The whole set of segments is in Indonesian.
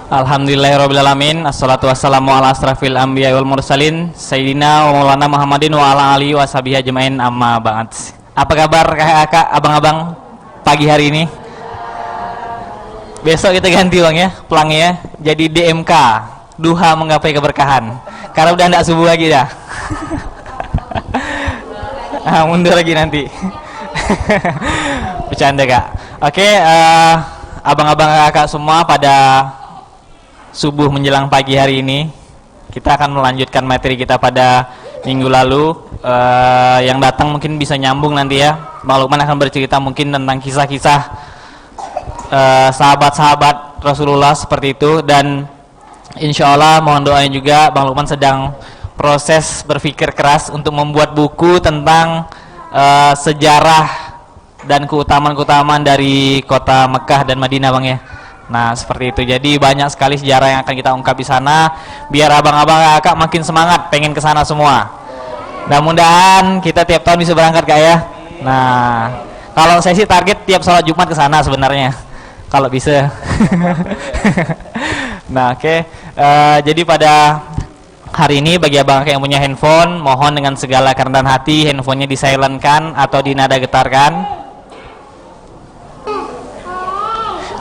Alhamdulillahirrabbilalamin. Assalatu wassalamu ala asrafil anbiya wal mursalin Sayyidina wa maulana Muhammadin wa ala alihi wa sahbihi ajmain, amma ba'd. Apa kabar kakak, abang-abang pagi hari ini? Besok kita ganti bang ya, pelangnya jadi DMK, duha menggapai keberkahan. Karena udah ndak subuh lagi dah. Mundur lagi nanti. Bercanda kak. Oke, abang-abang kakak semua, pada subuh menjelang pagi hari ini kita akan melanjutkan materi kita pada minggu lalu. Yang datang mungkin bisa nyambung nanti ya. Bang Lukman akan bercerita mungkin tentang kisah-kisah sahabat-sahabat Rasulullah seperti itu, dan insya Allah mohon doanya juga. Bang Lukman sedang proses berpikir keras untuk membuat buku tentang sejarah dan keutamaan-keutamaan dari kota Mekah dan Madinah bang ya. Nah seperti itu, jadi banyak sekali sejarah yang akan kita ungkap di sana, biar abang-abang kakak makin semangat pengen ke sana semua. Mudah-mudahan kita tiap tahun bisa berangkat kak ya. Nah kalau saya sih target tiap sholat Jumat ke sana sebenarnya kalau bisa. Nah oke. Jadi pada hari ini bagi abang kakak yang punya handphone, mohon dengan segala kerendahan hati handphonenya di-silentkan atau dinada getarkan.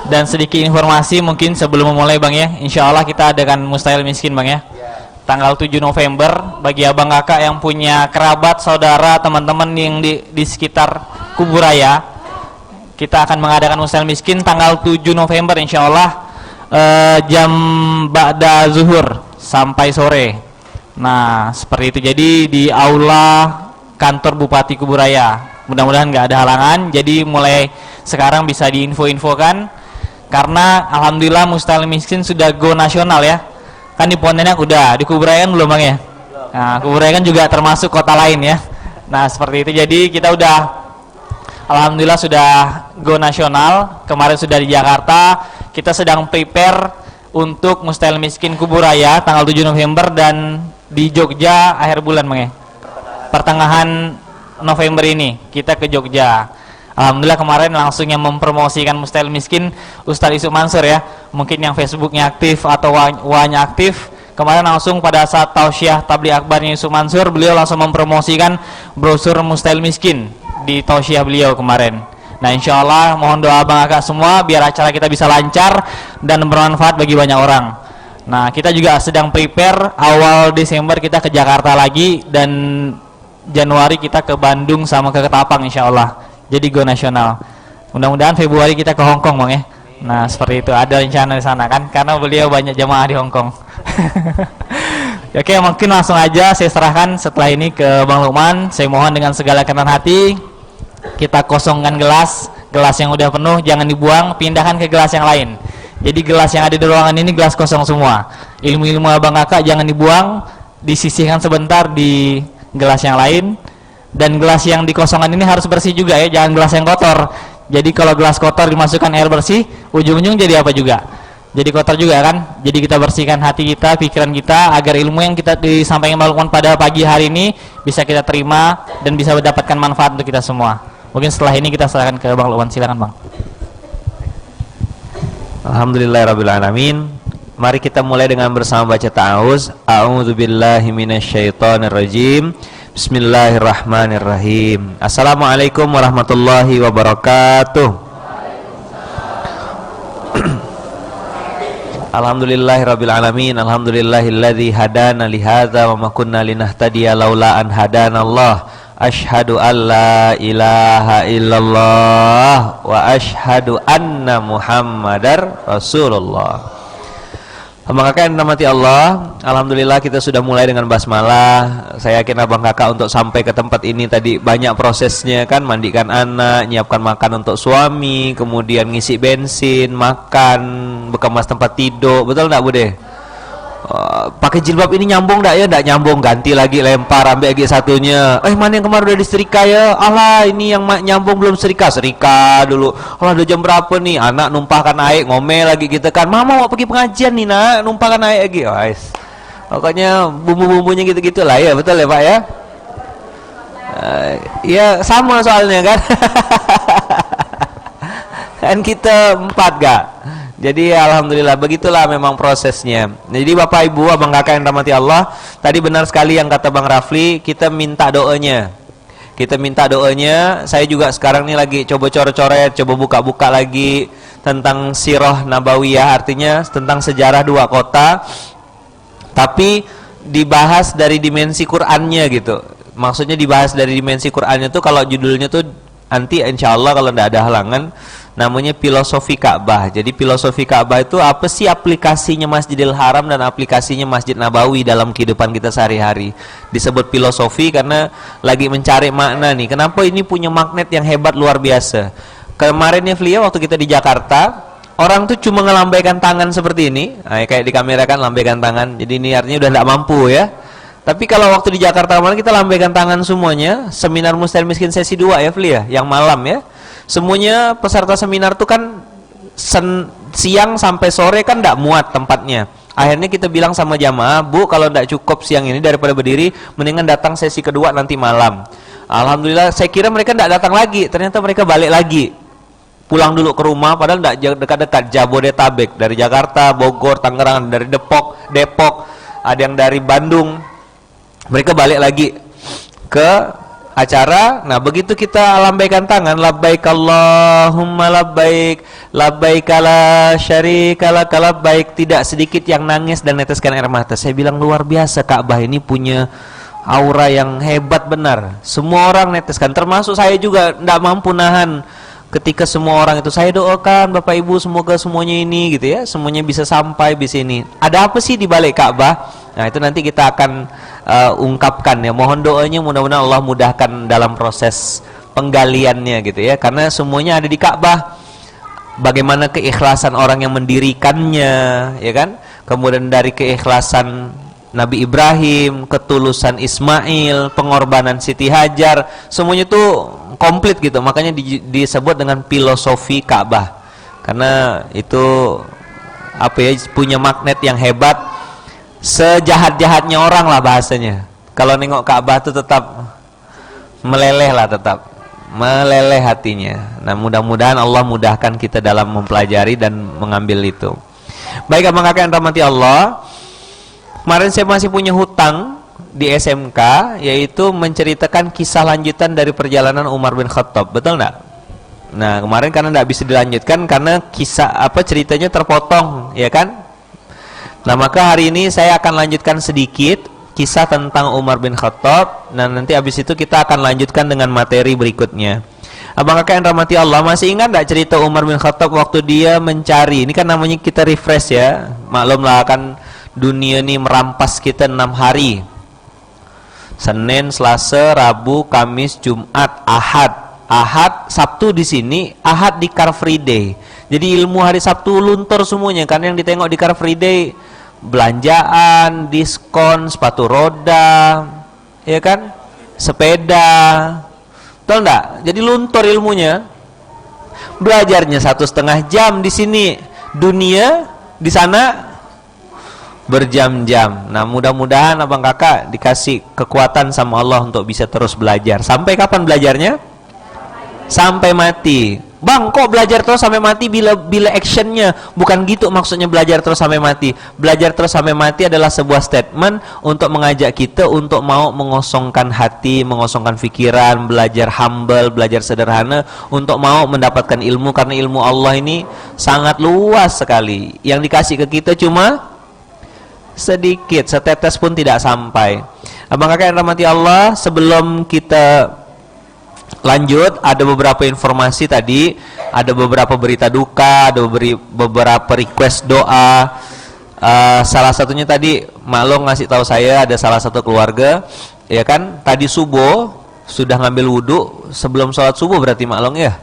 Dan sedikit informasi mungkin sebelum memulai bang ya, insya Allah kita adakan Mustahil Miskin bang ya, tanggal 7 November. Bagi abang kakak yang punya kerabat, saudara, teman-teman yang di sekitar Kuburaya, kita akan mengadakan Mustahil Miskin tanggal 7 November insya Allah, jam ba'da zuhur sampai sore. Nah seperti itu, jadi di aula kantor Bupati Kuburaya. Mudah-mudahan nggak ada halangan, jadi mulai sekarang bisa diinfo-infokan. Karena alhamdulillah Mustahil Miskin sudah go nasional ya. Kan di Pontianak udah, di Kuburaya belum bang ya. Nah Kuburaya kan juga termasuk kota lain ya. Nah seperti itu, jadi kita udah alhamdulillah sudah go nasional. Kemarin sudah di Jakarta, kita sedang prepare untuk Mustahil Miskin Kuburaya tanggal 7 November, dan di Jogja akhir bulan bang ya, pertengahan November ini kita ke Jogja. Alhamdulillah kemarin langsung yang mempromosikan Mustahil Miskin Ustadz Yusuf Mansur ya. Mungkin yang Facebooknya aktif atau WA-nya aktif, kemarin langsung pada saat tausiah tabligh akbarnya Yusuf Mansur, beliau langsung mempromosikan brosur Mustahil Miskin di tausiah beliau kemarin. Nah insya Allah mohon doa abang kakak semua biar acara kita bisa lancar dan bermanfaat bagi banyak orang. Nah kita juga sedang prepare, awal Desember kita ke Jakarta lagi, dan Januari kita ke Bandung sama ke Ketapang insya Allah. Jadi go nasional. Mudah-mudahan Februari kita ke Hong Kong bang ya. Nah seperti itu, ada rencana di sana kan, karena beliau banyak jamaah di Hong Kong. Oke, mungkin langsung aja saya serahkan setelah ini ke Bang Lukman. Saya mohon dengan segala kerendahan hati kita kosongkan gelas yang udah penuh, jangan dibuang, pindahkan ke gelas yang lain. Jadi gelas yang ada di ruangan ini gelas kosong semua. Ilmu-ilmu abang kakak jangan dibuang, disisihkan sebentar di gelas yang lain. Dan gelas yang dikosongkan ini harus bersih juga ya, jangan gelas yang kotor. Jadi kalau gelas kotor dimasukkan air bersih, ujung-ujung jadi apa juga? Jadi kotor juga kan? Jadi kita bersihkan hati kita, pikiran kita, agar ilmu yang kita disampaikan melakukan pada pagi hari ini bisa kita terima dan bisa mendapatkan manfaat untuk kita semua. Mungkin setelah ini kita serahkan ke Bang Lukman, silakan bang. Alhamdulillahirrabbilalamin. Mari kita mulai dengan bersama baca ta'awuz. A'udzubillahi minasyaitonirrajim. Bismillahirrahmanirrahim. Assalamualaikum warahmatullahi wabarakatuh. Alhamdulillahirrabbilalamin. Alhamdulillahilladzi hadana lihadza wa ma kunna linahtadiya laula an hadanallah. Asyhadu an la ilaha illallah wa asyhadu anna Muhammadar Rasulullah. Abang kakak yang dirahmati Allah, alhamdulillah kita sudah mulai dengan basmalah. Saya yakin abang kakak untuk sampai ke tempat ini tadi banyak prosesnya kan, mandikan anak, nyiapkan makan untuk suami, kemudian ngisi bensin, makan, bekemas tempat tidur, betul enggak Bude? Pakai jilbab ini nyambung enggak ya? Enggak nyambung, ganti lagi, lempar, ambil lagi satunya. Mana yang kemarin udah disetrika ya? Alah ini yang nyambung belum serika dulu. Alah udah jam berapa nih? Anak numpahkan air, ngomel lagi kita kan. Mama mau pergi pengajian nih nak, numpahkan air lagi. Pokoknya bumbu-bumbunya gitu-gitu lah ya, betul ya Pak ya? Ya sama soalnya kan. Kan kita 4 gak? Jadi alhamdulillah begitulah memang prosesnya. Jadi Bapak Ibu, abang kakak yang rahmati Allah, tadi benar sekali yang kata Bang Rafli, kita minta doanya. Kita minta doanya. Saya juga sekarang nih lagi coba coret-coret, coba buka-buka lagi tentang Sirah Nabawiyah, artinya tentang sejarah dua kota. Tapi dibahas dari dimensi Qur'annya gitu. Maksudnya dibahas dari dimensi Qur'annya tuh, kalau judulnya tuh nanti insya Allah kalau tidak ada halangan, namanya filosofi Ka'bah. Jadi filosofi Ka'bah itu apa sih aplikasinya Masjidil Haram dan aplikasinya Masjid Nabawi dalam kehidupan kita sehari-hari. Disebut filosofi karena lagi mencari makna nih. Kenapa ini punya magnet yang hebat luar biasa. Kemarin nih Flia, waktu kita di Jakarta, orang tuh cuma ngelambaikan tangan seperti ini. Nah, kayak di kamera kan lambaikan tangan. Jadi ini artinya udah tidak mampu ya. Tapi kalau waktu di Jakarta kemarin kita lambaikan tangan semuanya. Seminar Mustahil Miskin sesi 2 ya Flia, yang malam ya. Semuanya peserta seminar tuh kan siang sampai sore kan tidak muat tempatnya. Akhirnya kita bilang sama jamaah, Bu, kalau tidak cukup siang ini daripada berdiri, mendingan datang sesi kedua nanti malam. Alhamdulillah, saya kira mereka tidak datang lagi. Ternyata mereka balik lagi, pulang dulu ke rumah. Padahal tidak dekat-dekat, Jabodetabek, dari Jakarta, Bogor, Tangerang, dari Depok, ada yang dari Bandung. Mereka balik lagi ke acara. Nah, begitu kita lambaikan tangan, labbaik Allahumma labbaik, labbaik la syarika lak labbaik, tidak sedikit yang nangis dan neteskan air mata. Saya bilang luar biasa, Ka'bah ini punya aura yang hebat benar. Semua orang neteskan, termasuk saya juga tidak mampu nahan ketika semua orang itu. Saya doakan Bapak Ibu semoga semuanya ini gitu ya, semuanya bisa sampai di sini. Ada apa sih di balik Ka'bah? Nah, itu nanti kita akan ungkapkan ya. Mohon doanya, mudah-mudahan Allah mudahkan dalam proses penggaliannya gitu ya, karena semuanya ada di Ka'bah. Bagaimana keikhlasan orang yang mendirikannya ya kan, kemudian dari keikhlasan Nabi Ibrahim, ketulusan Ismail, pengorbanan Siti Hajar, semuanya itu komplit gitu. Makanya disebut dengan filosofi Ka'bah, karena itu apa ya, punya magnet yang hebat. Sejahat-jahatnya orang lah bahasanya, kalau nengok Ka'bah itu tetap meleleh lah, tetap meleleh hatinya. Nah, mudah-mudahan Allah mudahkan kita dalam mempelajari dan mengambil itu. Baik abang kakak yang rahmati Allah, kemarin saya masih punya hutang di SMK, yaitu menceritakan kisah lanjutan dari perjalanan Umar bin Khattab. Betul enggak? Nah, kemarin karena tidak bisa dilanjutkan karena kisah ceritanya terpotong ya kan. Nah, maka hari ini saya akan lanjutkan sedikit kisah tentang Umar bin Khattab. Nah, nanti habis itu kita akan lanjutkan dengan materi berikutnya. Abang kakak yang rahmati Allah, masih ingat tidak cerita Umar bin Khattab waktu dia mencari, ini kan namanya kita refresh ya, maklumlah kan dunia ini merampas kita 6 hari, Senin, Selasa, Rabu, Kamis, Jumat, Ahad, Sabtu di sini, Ahad di Car Free Day. Jadi ilmu hari Sabtu luntur semuanya, karena yang ditengok di Car Free Day belanjaan, diskon, sepatu roda, ya kan, sepeda, betul enggak? Jadi luntur ilmunya. Belajarnya 1,5 jam di sini, dunia di sana berjam-jam. Nah, mudah-mudahan abang kakak dikasih kekuatan sama Allah untuk bisa terus belajar. Sampai kapan belajarnya? Sampai mati. Bang, kok belajar terus sampai mati bila actionnya? Bukan gitu maksudnya belajar terus sampai mati. Belajar terus sampai mati adalah sebuah statement untuk mengajak kita untuk mau mengosongkan hati, mengosongkan pikiran, belajar humble, belajar sederhana, untuk mau mendapatkan ilmu, karena ilmu Allah ini sangat luas sekali. Yang dikasih ke kita cuma sedikit, setetes pun tidak sampai. Abang kakak yang rahmati Allah, sebelum kita lanjut, ada beberapa informasi tadi, ada beberapa berita duka, ada beberapa request doa. Salah satunya tadi Maklong ngasih tahu saya ada salah satu keluarga, ya kan, tadi subuh sudah ngambil wudhu sebelum sholat subuh, berarti Maklong ya,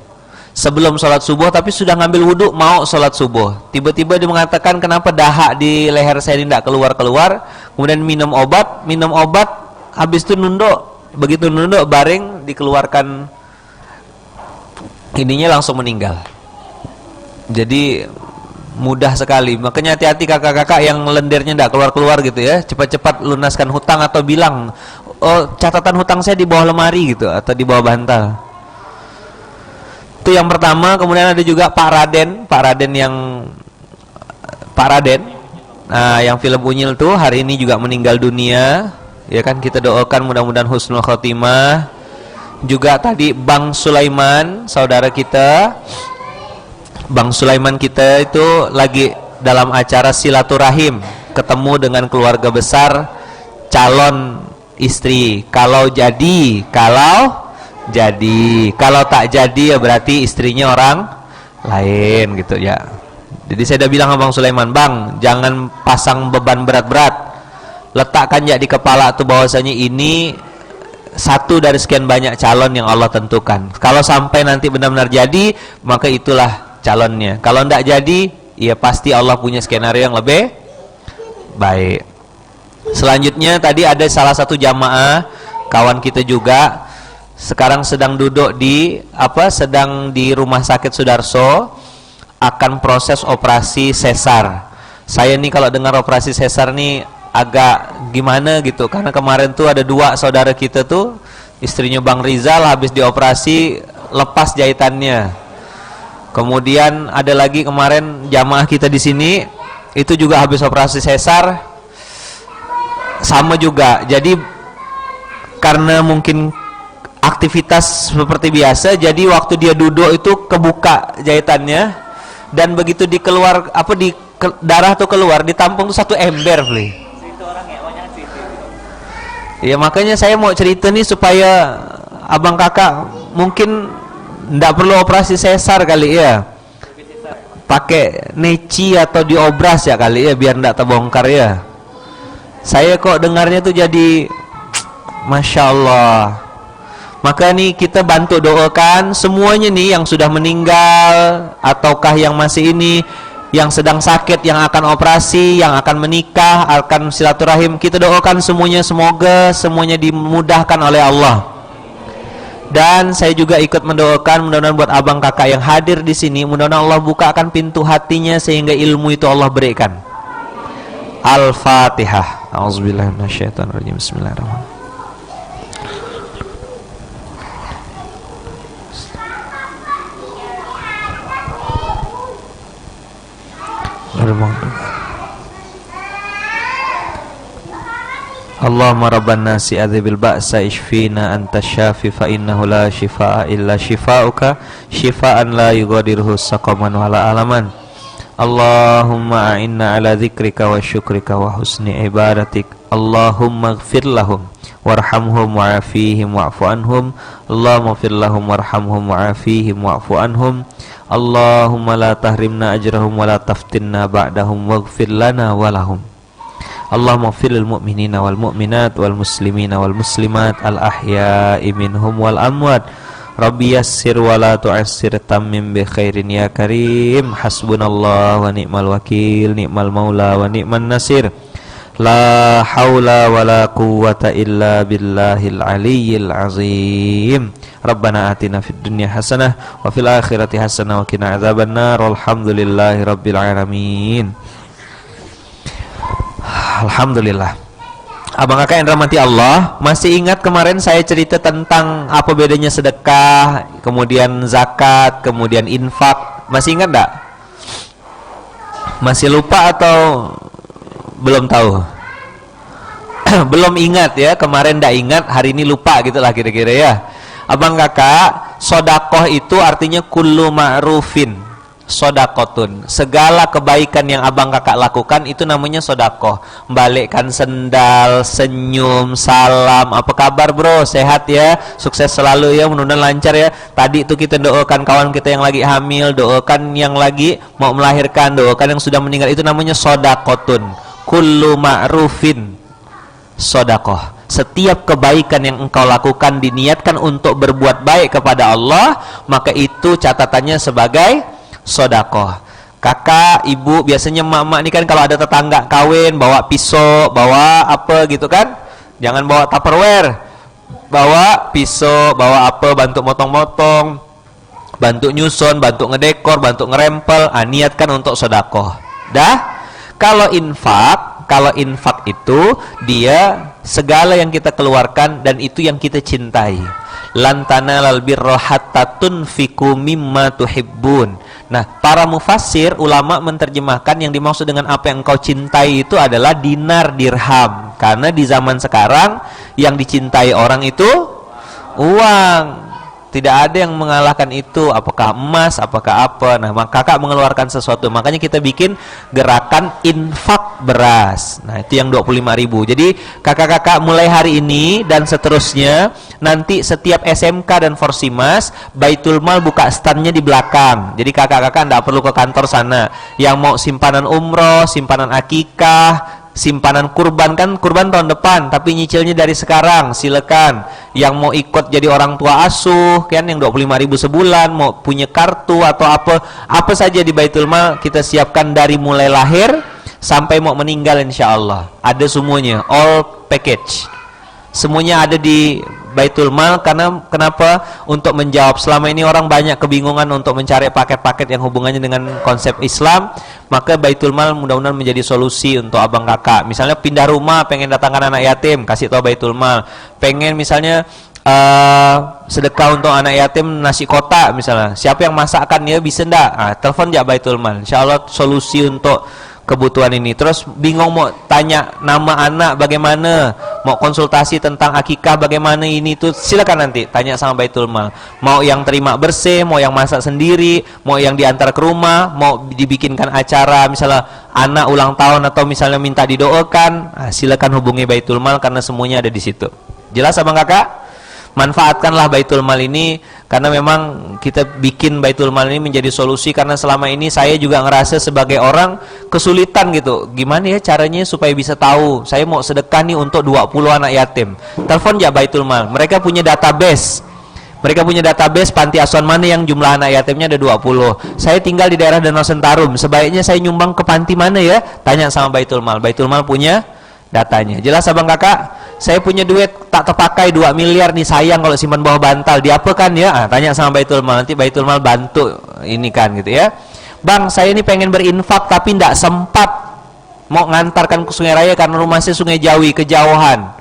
sebelum sholat subuh, tapi sudah ngambil wudhu mau sholat subuh. Tiba-tiba dia mengatakan, kenapa dahak di leher saya ini tidak keluar-keluar. Kemudian minum obat, habis itu nunduk. Begitu nunduk baring, dikeluarkan ininya langsung meninggal. Jadi mudah sekali. Makanya hati-hati kakak-kakak yang lendirnya tidak keluar-keluar gitu ya. Cepat-cepat lunaskan hutang atau bilang, oh catatan hutang saya di bawah lemari gitu, atau di bawah bantal. Itu yang pertama. Kemudian ada juga Pak Raden yang Pak Raden. Nah, yang film Unyil tuh hari ini juga meninggal dunia. Ya kan, kita doakan mudah-mudahan husnul khotimah. Juga tadi Bang Sulaiman, saudara kita. Bang Sulaiman kita itu lagi dalam acara silaturahim, ketemu dengan keluarga besar calon istri. Kalau jadi, kalau tak jadi ya berarti istrinya orang lain gitu ya. Jadi saya udah bilang sama Bang Sulaiman, Bang, jangan pasang beban berat-berat. Letakkan ya di kepala tuh bahwasanya ini satu dari sekian banyak calon yang Allah tentukan. Kalau sampai nanti benar-benar jadi, maka itulah calonnya. Kalau tidak jadi, ya pasti Allah punya skenario yang lebih baik. Selanjutnya tadi ada salah satu jamaah kawan kita juga sekarang sedang duduk di sedang di Rumah Sakit Sudarso, akan proses operasi sesar. Saya nih kalau dengar operasi sesar nih agak gimana gitu, karena kemarin tuh ada dua saudara kita tuh, istrinya Bang Rizal habis dioperasi lepas jahitannya. Kemudian ada lagi kemarin jamaah kita di sini itu juga habis operasi sesar sama juga. Jadi karena mungkin aktivitas seperti biasa, jadi waktu dia duduk itu kebuka jahitannya, dan begitu dikeluar darah tuh keluar, ditampung tuh satu ember, beli. Ya makanya saya mau cerita nih supaya abang kakak mungkin ndak perlu operasi sesar kali ya, pakai neci atau diobras ya kali ya, biar ndak terbongkar ya. Saya kok dengarnya tuh jadi Masya Allah. Maka nih kita bantu doakan semuanya nih, yang sudah meninggal ataukah yang masih ini, yang sedang sakit, yang akan operasi, yang akan menikah, akan silaturahim, kita doakan semuanya, semoga semuanya dimudahkan oleh Allah. Dan saya juga ikut mendoakan mudah-mudahan buat abang kakak yang hadir di sini, mudah-mudahan Allah bukakan pintu hatinya sehingga ilmu itu Allah berikan. Al-Fatihah. A'udzubillahi minasyaitonirrajim. Bismillahirrahmanirrahim. Allahumma rabban nasi adhibil ba'sa ishfina anta syafi fa innahu la shifaa illa shifauka shifaan la yughadiruhu saqaman wa la alaman. Allahumma a'inna ala dzikrika wa syukrika wa husni ibadatik. Allahumma ighfir lahum warhamhum wa'afihim wa'fu anhum. Allahumma ighfir lahum warhamhum wa'afihim wa'fu anhum. Allahumma la tahrimna ajrahum wa la taftinna ba'dahum waghfir lana wa lahum. Allahumma ighfir lil mu'minina wal mu'minat wal muslimina wal muslimat al ahya'i minhum wal amwat. Rabbi yassir wa la tu'assir tammim bi khairin ya karim. Hasbunallah wa ni'mal wakil, ni'mal maula wa ni'man nasir. La haula wa la quwwata illa billahil aliyyil azim. Rabbana atina fid dunya hasanah wa fil akhirati hasanah wa qina adzabannar. Walhamdulillahi rabbil alamin. Alhamdulillah. Abang kakak yang dirahmati Allah, masih ingat kemarin saya cerita tentang apa bedanya sedekah, kemudian zakat, kemudian infak? Masih ingat enggak? Masih lupa atau belum tahu? Belum ingat ya, kemarin enggak ingat, hari ini lupa gitulah kira-kira ya. Abang kakak, sodakoh itu artinya kullu ma'rufin sodakotun, segala kebaikan yang abang kakak lakukan itu namanya sodakoh. Membalikkan sendal, senyum, salam, apa kabar bro, sehat ya, sukses selalu ya, mudah-mudahan lancar ya. Tadi itu kita doakan kawan kita yang lagi hamil, doakan yang lagi mau melahirkan, doakan yang sudah meninggal, itu namanya sodakotun. Kullu ma'rufin sodakoh, setiap kebaikan yang engkau lakukan diniatkan untuk berbuat baik kepada Allah, maka itu catatannya sebagai sodakoh. Kakak, ibu, biasanya emak-emak ini kan kalau ada tetangga kawin bawa pisau, bawa apa gitu kan, jangan bawa tupperware, bawa pisau, bawa apa, bantu motong-motong, bantu nyusun, bantu ngedekor, bantu ngerempel, niatkan untuk sodakoh. Dah. Kalau infak itu dia segala yang kita keluarkan dan itu yang kita cintai. lan tanalal birra hatta tunfiqu mimma tuhibbun. Nah, para mufassir ulama menerjemahkan yang dimaksud dengan apa yang engkau cintai itu adalah dinar dirham. Karena di zaman sekarang yang dicintai orang itu uang. Tidak ada yang mengalahkan itu, apakah emas, apakah apa. Nah, maka kakak mengeluarkan sesuatu. Makanya kita bikin gerakan infak beras. Nah, itu yang 25.000. Jadi kakak-kakak mulai hari ini dan seterusnya, nanti setiap SMK dan Forsimas, Baitul Mal buka standnya di belakang. Jadi kakak-kakak tidak perlu ke kantor sana. Yang mau simpanan umroh, simpanan akikah, simpanan kurban, kan kurban tahun depan tapi nyicilnya dari sekarang, silakan. Yang mau ikut jadi orang tua asuh kan yang 25.000 sebulan, mau punya kartu atau apa saja di Baitul Mal kita siapkan dari mulai lahir sampai mau meninggal, insya Allah ada semuanya, all package, semuanya ada di Baitul Mal. Karena kenapa? Untuk menjawab selama ini orang banyak kebingungan untuk mencari paket-paket yang hubungannya dengan konsep Islam, maka Baitul Mal mudah-mudahan menjadi solusi untuk abang kakak. Misalnya pindah rumah, pengen datangkan anak yatim, kasih tahu Baitul Mal. Pengen misalnya sedekah untuk anak yatim nasi kotak misalnya, siapa yang masakkan ya, bisa ndak? Telepon ya Baitul Mal, insya Allah solusi untuk kebutuhan ini. Terus bingung mau tanya nama anak bagaimana, mau konsultasi tentang akikah bagaimana ini tuh, silakan nanti tanya sama Baitul Mal. Mau yang terima bersih, mau yang masak sendiri, mau yang diantar ke rumah, mau dibikinkan acara misalnya anak ulang tahun atau misalnya minta didoakan, silakan hubungi Baitul Mal karena semuanya ada di situ. Jelas abang kakak? Manfaatkanlah Baitul Mal ini, karena memang kita bikin Baitul Mal ini menjadi solusi. Karena selama ini saya juga ngerasa sebagai orang kesulitan gitu, gimana ya caranya supaya bisa tahu saya mau sedekah nih untuk 20 anak yatim. Telepon ya Baitul Mal, mereka punya database. Mereka punya database panti asuhan mana yang jumlah anak yatimnya ada 20. Saya tinggal di daerah Danau Sentarum, sebaiknya saya nyumbang ke panti mana ya? Tanya sama Baitul Mal. Baitul Mal punya datanya. Jelas abang kakak? Saya punya duit tak terpakai 2 miliar nih, sayang kalau simpan bawah bantal, diapakan ya? Tanya sama Baitul Mal, nanti Baitul Mal bantu ini kan gitu ya. Bang, saya ini pengen berinfak tapi tidak sempat mau ngantarkan ke Sungai Raya karena rumahnya Sungai Jawi, kejauhan.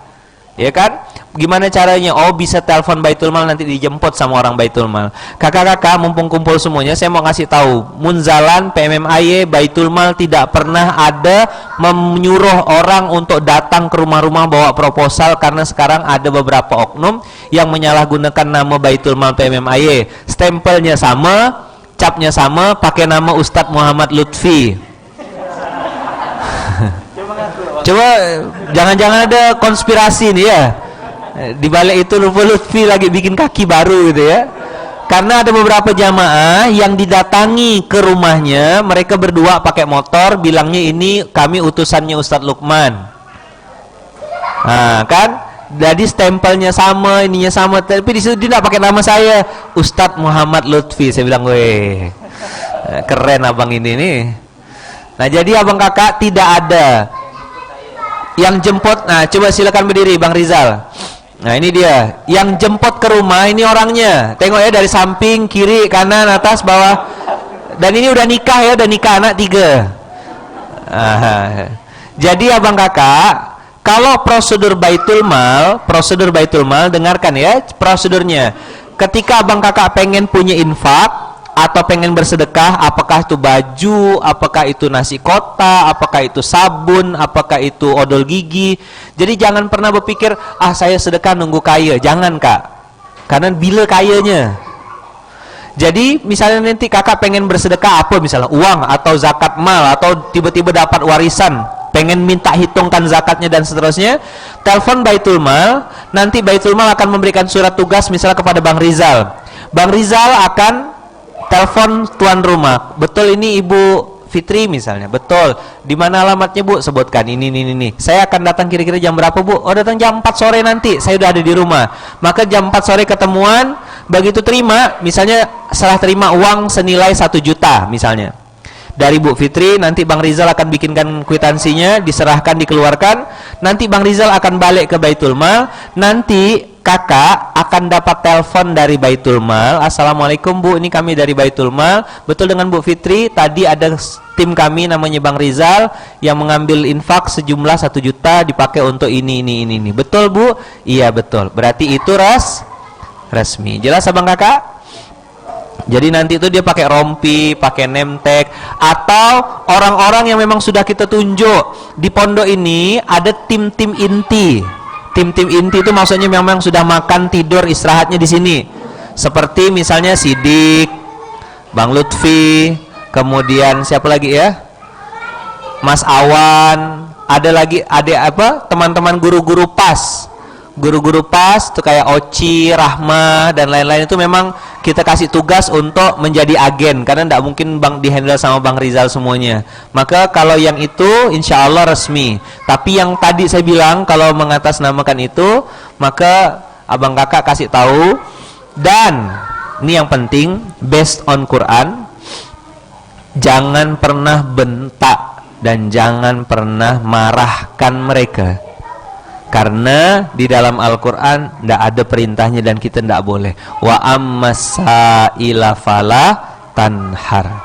Ya kan? Gimana caranya? Oh, bisa telepon Baitul Mal, nanti dijemput sama orang Baitul Mal. Kakak-kakak mumpung kumpul semuanya, saya mau ngasih tahu, Munzalan PMMAY Baitul Mal tidak pernah ada menyuruh orang untuk datang ke rumah-rumah bawa proposal, karena sekarang ada beberapa oknum yang menyalahgunakan nama Baitul Mal PMMAY. Stempelnya sama, capnya sama, pakai nama Ustadz Muhammad Lutfi. Coba jangan-jangan ada konspirasi nih ya, di balik itu Lutfi lagi bikin kaki baru gitu ya. Karena ada beberapa jamaah yang didatangi ke rumahnya, mereka berdua pakai motor, bilangnya ini kami utusannya Ustadz Lukman. Nah kan, jadi stempelnya sama, ininya sama, tapi di situ dia tidak pakai nama saya, Ustadz Muhammad Lutfi. Saya bilang, weh, keren abang ini nih. Nah jadi abang kakak tidak ada yang jemput. Nah coba silakan berdiri Bang Rizal. Nah ini dia yang jemput ke rumah, ini orangnya. Tengok ya dari samping, kiri, kanan, atas, bawah. Dan ini udah nikah ya, udah nikah anak 3. Jadi abang kakak, kalau prosedur Baitul Mal, dengarkan ya prosedurnya. Ketika abang kakak pengen punya infak atau pengen bersedekah, apakah itu baju, apakah itu nasi kotak, apakah itu sabun, apakah itu odol gigi. Jadi jangan pernah berpikir, saya sedekah nunggu kaya. Jangan kak, karena bila kayanya. Jadi misalnya nanti kakak pengen bersedekah apa, misalnya uang atau zakat mal, atau tiba-tiba dapat warisan, pengen minta hitungkan zakatnya dan seterusnya, telepon Baitul Mal. Nanti Baitul Mal akan memberikan surat tugas misalnya kepada Bang Rizal. Bang Rizal akan telepon tuan rumah, betul ini Ibu Fitri misalnya, betul, di mana alamatnya Bu, sebutkan ini. Saya akan datang kira-kira jam berapa Bu? Oh datang jam 4 sore nanti, saya udah ada di rumah. Maka jam 4 sore ketemuan, begitu terima, misalnya setelah terima uang senilai 1 juta misalnya dari Bu Fitri, nanti Bang Rizal akan bikinkan kwitansinya, diserahkan, dikeluarkan. Nanti Bang Rizal akan balik ke Baitul Mal. Nanti kakak akan dapat telepon dari Baitul Mal, Assalamualaikum Bu, ini kami dari Baitul Mal, betul dengan Bu Fitri, tadi ada tim kami namanya Bang Rizal yang mengambil infak sejumlah 1 juta dipakai untuk ini. Betul Bu? Iya betul. Berarti itu resmi. Jelas abang kakak? Jadi nanti itu dia pakai rompi, pakai name tag, atau orang-orang yang memang sudah kita tunjuk di pondok ini ada tim-tim inti. Tim-tim inti itu maksudnya memang sudah makan, tidur, istirahatnya di sini. Seperti misalnya Sidik, Bang Lutfi, kemudian siapa lagi ya? Mas Awan, ada lagi teman-teman guru-guru PAS. Guru-guru PAS itu kayak Oci, Rahma dan lain-lain itu memang kita kasih tugas untuk menjadi agen karena tidak mungkin Bang dihandle sama Bang Rizal semuanya. Maka kalau yang itu insya Allah resmi. Tapi yang tadi saya bilang kalau mengatasnamakan itu, maka abang kakak kasih tahu. Dan ini yang penting, based on Quran, jangan pernah bentak dan jangan pernah marahkan mereka. Karena di dalam Al-Quran tidak ada perintahnya dan kita tidak boleh. Wa ammasaila fala tanhar.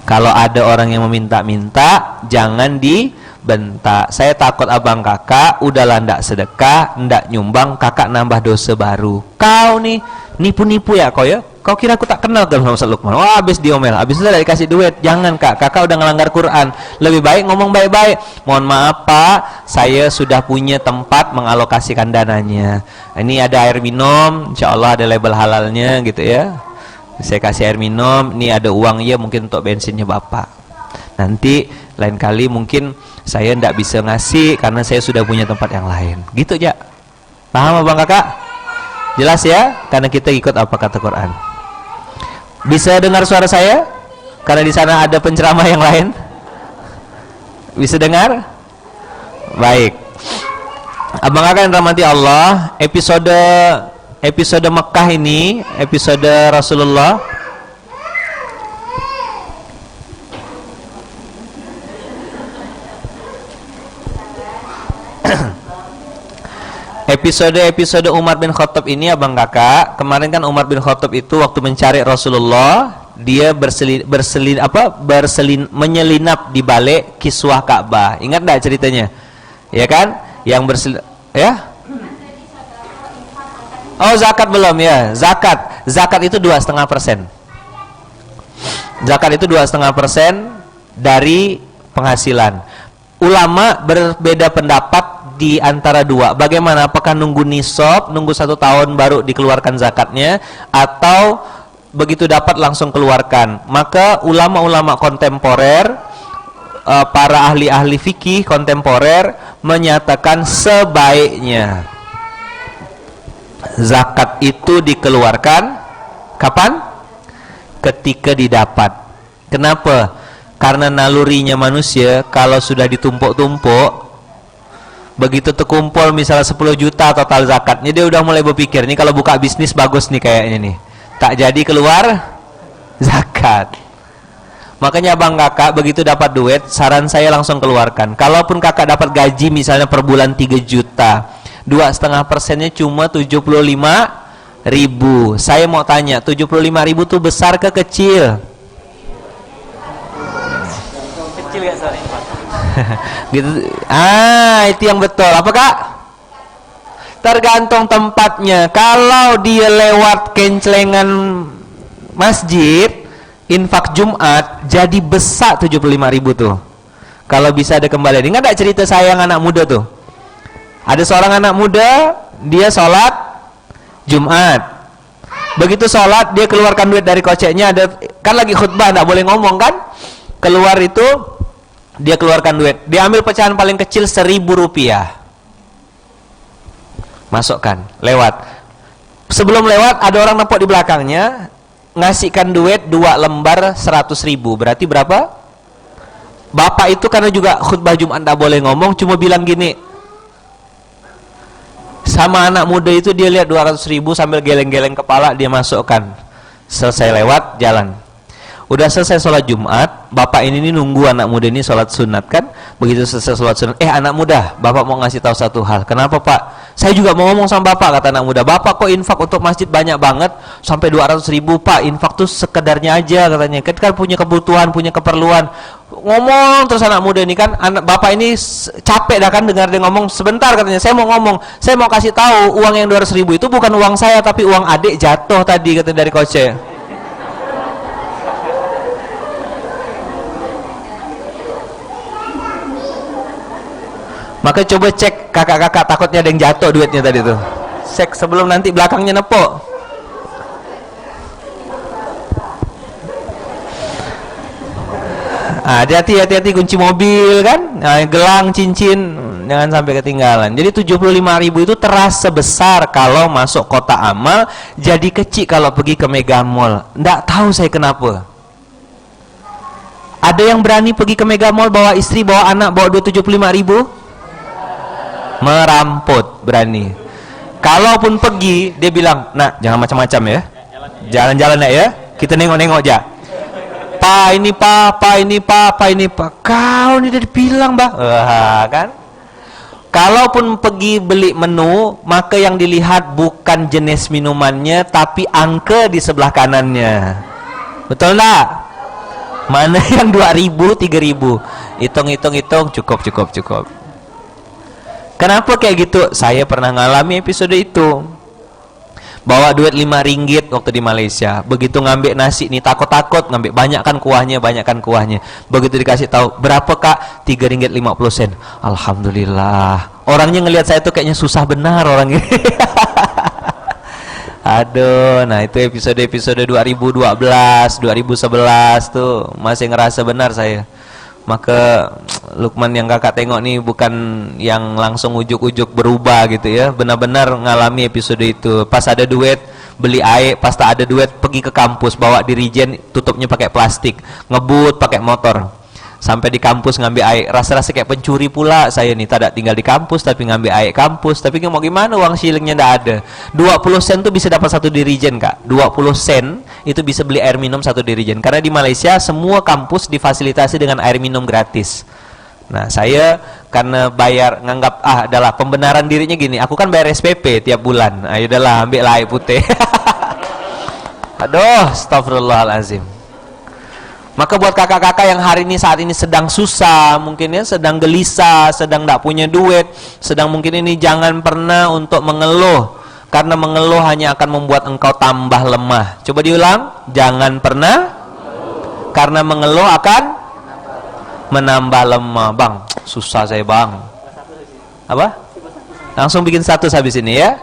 Kalau ada orang yang meminta-minta, jangan dibentak. Saya takut abang kakak udahlah ndak sedekah, ndak nyumbang, kakak nambah dosa baru. Kau nih nipu-nipu ya kau ya? Kau kira aku tak kenal kan sama Ustaz Lukman? Wah, habis diomel, habis itu udah dikasih duit. Jangan kak, kakak udah ngelanggar Quran. Lebih baik ngomong baik-baik. Mohon maaf pak, saya sudah punya tempat mengalokasikan dananya. Ini ada air minum, insya Allah ada label halalnya gitu ya. Saya kasih air minum, ini ada uang ya mungkin untuk bensinnya bapak. Nanti lain kali mungkin saya ndak bisa ngasih karena saya sudah punya tempat yang lain. Gitu aja. Paham abang kakak? Jelas ya? Karena kita ikut apa kata Quran. Bisa dengar suara saya? Karena di sana ada penceramah yang lain. Bisa dengar? Baik. Abang kakak yang rahmati Allah, episode Mekah ini, episode Rasulullah episode Umar bin Khattab ini abang kakak, kemarin kan Umar bin Khattab itu waktu mencari Rasulullah, dia menyelinap di balik kiswah Ka'bah. Ingat enggak ceritanya? Ya kan? Yang ya? Oh, zakat belum ya? Zakat itu 2,5%. Zakat itu 2,5% dari penghasilan. Ulama berbeda pendapat di antara dua. Bagaimana? Apakah nunggu nisab, nunggu 1 tahun baru dikeluarkan zakatnya, atau begitu dapat langsung keluarkan? Maka ulama-ulama kontemporer, para ahli-ahli fikih kontemporer menyatakan sebaiknya zakat itu dikeluarkan kapan? Ketika didapat. Kenapa? Karena nalurinya manusia kalau sudah ditumpuk-tumpuk, begitu terkumpul misalnya 10 juta total zakatnya, dia udah mulai berpikir, nih kalau buka bisnis bagus nih kayaknya nih, tak jadi keluar zakat. Makanya abang kakak begitu dapat duit, saran saya langsung keluarkan. Kalaupun kakak dapat gaji misalnya per bulan 3 juta, 2,5%-nya cuma 75.000. Saya mau tanya, 75.000 tuh besar ke kecil? Kecil gak sorry Pak? Gitu. Itu yang betul. Apa kak? Tergantung tempatnya. Kalau dia lewat kencelengan masjid, infak Jumat, jadi besar 75.000 tuh. Kalau bisa ada kembalian. Ingat gak cerita saya yang anak muda tuh? Ada seorang anak muda, dia sholat Jumat. Begitu sholat, dia keluarkan duit dari koceknya. Kan lagi khutbah, gak boleh ngomong kan? Keluar itu, dia keluarkan duit. Dia ambil pecahan paling kecil 1.000 rupiah. Masukkan, lewat. Sebelum lewat, ada orang nempok di belakangnya, ngasihkan duit 2 lembar 100.000. Berarti berapa? Bapak itu karena juga khutbah Jumat gak boleh ngomong, cuma bilang gini, sama anak muda itu dia lihat 200.000 sambil geleng-geleng kepala, dia masukkan. Selesai lewat, jalan. Udah selesai sholat Jumat, bapak ini nunggu anak muda ini sholat sunat kan. Begitu selesai sholat sunat, anak muda, bapak mau ngasih tahu satu hal. Kenapa pak? Saya juga mau ngomong sama bapak, kata anak muda. Bapak kok infak untuk masjid banyak banget, sampai 200.000 Pak, infak tuh sekedarnya aja katanya, kan punya kebutuhan, punya keperluan. Ngomong terus anak muda ini kan, anak bapak ini capek dah kan dengar dia ngomong. Sebentar katanya, saya mau ngomong, saya mau kasih tahu uang yang 200.000 itu bukan uang saya, tapi uang adik jatuh tadi kata dari coachnya. Maka coba cek kakak-kakak, takutnya ada yang jatuh duitnya tadi tuh. Cek sebelum nanti belakangnya nepok. Hati-hati kunci mobil kan, gelang, cincin, jangan sampai ketinggalan. Jadi 75.000 itu terasa besar kalau masuk kota amal, jadi kecil kalau pergi ke Mega Mall. Nggak tahu saya kenapa. Ada yang berani pergi ke Mega Mall bawa istri, bawa anak, bawa 275.000? Meramput, berani. Kalaupun pergi, dia bilang, nah jangan macam-macam ya, jalan-jalan ya, kita nengok-nengok aja. Pak ini pak, pak ini pak, pak ini pak. Kau ini udah dibilang bah, kan? Kalaupun pergi beli menu, maka yang dilihat bukan jenis minumannya, tapi angka di sebelah kanannya. Betul nggak? Mana yang 2.000, 3.000? Hitung, cukup. Kenapa kayak gitu? Saya pernah ngalami episode itu. Bawa duit 5 ringgit waktu di Malaysia. Begitu ngambil nasi nih, takut-takut ngambil banyakkan kuahnya. Begitu dikasih tahu, berapa Kak? 3 ringgit 50 sen. Alhamdulillah. Orangnya ngelihat saya tuh kayaknya susah benar orangnya. Aduh, nah itu episode 2012, 2011 tuh masih ngerasa benar saya. Maka Lukman yang kakak tengok nih bukan yang langsung ujuk-ujuk berubah gitu ya, benar-benar ngalami episode itu. Pas ada duit beli air, pas tak ada duit pergi ke kampus, bawa dirijen, tutupnya pakai plastik, ngebut pakai motor sampai di kampus ngambil air. Rasa-rasa kayak pencuri pula saya nih, tak ada tinggal di kampus tapi ngambil air kampus. Tapi mau gimana, uang shillingnya ndak ada. 20 sen tuh bisa dapat 1 dirijen Kak. 20 sen itu bisa beli air minum 1 dirijen. Karena di Malaysia semua kampus difasilitasi dengan air minum gratis. Nah saya karena bayar, nganggap adalah pembenaran dirinya gini, aku kan bayar SPP tiap bulan. Ayo udahlah ambil air putih. Aduh, astagfirullahalazim. Maka buat kakak-kakak yang hari ini saat ini sedang susah, mungkin ya sedang gelisah, sedang tidak punya duit, sedang mungkin ini, jangan pernah untuk mengeluh, karena mengeluh hanya akan membuat engkau tambah lemah. Coba diulang, jangan pernah, karena mengeluh akan menambah lemah. Bang, susah saya bang. Apa? Langsung bikin status habis ini ya.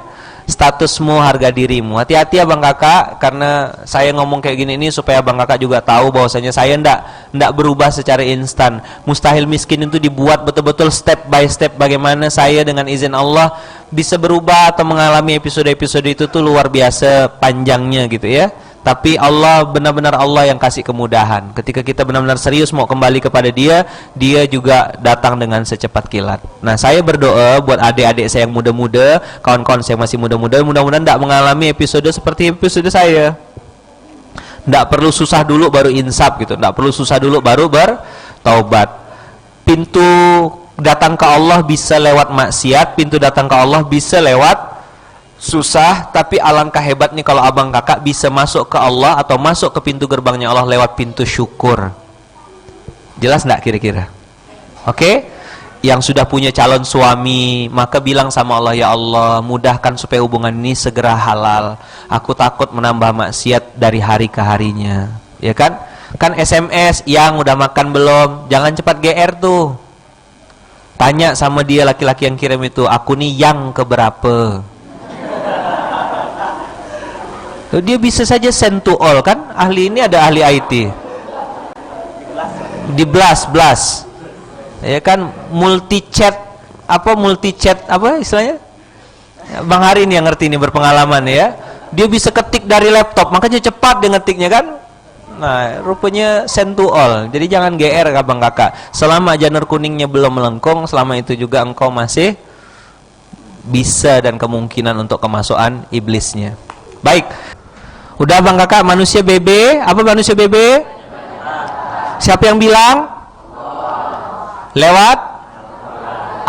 Statusmu harga dirimu. Hati-hati ya bang kakak, karena saya ngomong kayak gini ini supaya bang kakak juga tahu bahwasanya saya ndak berubah secara instan. Mustahil miskin itu dibuat betul-betul step by step, bagaimana saya dengan izin Allah bisa berubah atau mengalami episode-episode itu tuh luar biasa panjangnya gitu ya. Tapi Allah, benar-benar Allah yang kasih kemudahan. Ketika kita benar-benar serius mau kembali kepada Dia, Dia juga datang dengan secepat kilat. Nah, saya berdoa buat adik-adik saya yang muda-muda, kawan-kawan saya masih muda-muda, mudah-mudahan tidak mengalami episode seperti episode saya. Tidak perlu susah dulu baru insaf gitu. Tidak perlu susah dulu baru bertaubat. Pintu datang ke Allah bisa lewat maksiat, pintu datang ke Allah bisa lewat susah. Tapi alangkah hebat nih kalau abang kakak bisa masuk ke Allah atau masuk ke pintu gerbangnya Allah lewat pintu syukur. Jelas enggak kira-kira? Oke? Yang sudah punya calon suami, maka bilang sama Allah, ya Allah mudahkan supaya hubungan ini segera halal. Aku takut menambah maksiat dari hari ke harinya. Ya kan? Kan SMS, yang udah makan belum? Jangan cepat GR tuh. Tanya sama dia, laki-laki yang kirim itu, aku nih yang keberapa? Dia bisa saja send to all kan, ahli ini ada ahli IT di blast ya kan, multi chat apa istilahnya, Bang Hari ini yang ngerti, ini berpengalaman ya, dia bisa ketik dari laptop, makanya cepat dia ngetiknya kan. Nah rupanya send to all. Jadi jangan GR abang kakak, selama janur kuningnya belum melengkung, selama itu juga engkau masih bisa dan kemungkinan untuk kemasukan iblisnya. Baik, udah bang kakak, manusia BB, apa manusia BB? Siapa yang bilang? Lewat?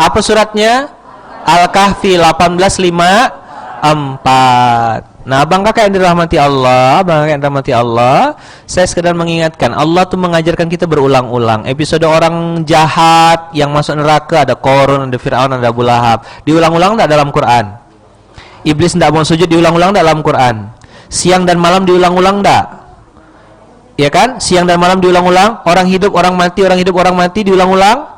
Apa suratnya? Al-Kahfi 18:54. Nah, abang kakak yang dirahmati Allah, abang kakak yang dirahmati Allah, saya sekedar mengingatkan, Allah tuh mengajarkan kita berulang-ulang. Episode orang jahat yang masuk neraka, ada Qarun, ada Fir'aun, ada Abu Lahab. Diulang-ulang tak dalam Quran? Iblis tidak mau sujud, diulang-ulang tak dalam Quran? Siang dan malam diulang-ulang tak? Ya kan? Siang dan malam diulang-ulang. Orang hidup, orang mati, orang hidup, orang mati diulang-ulang.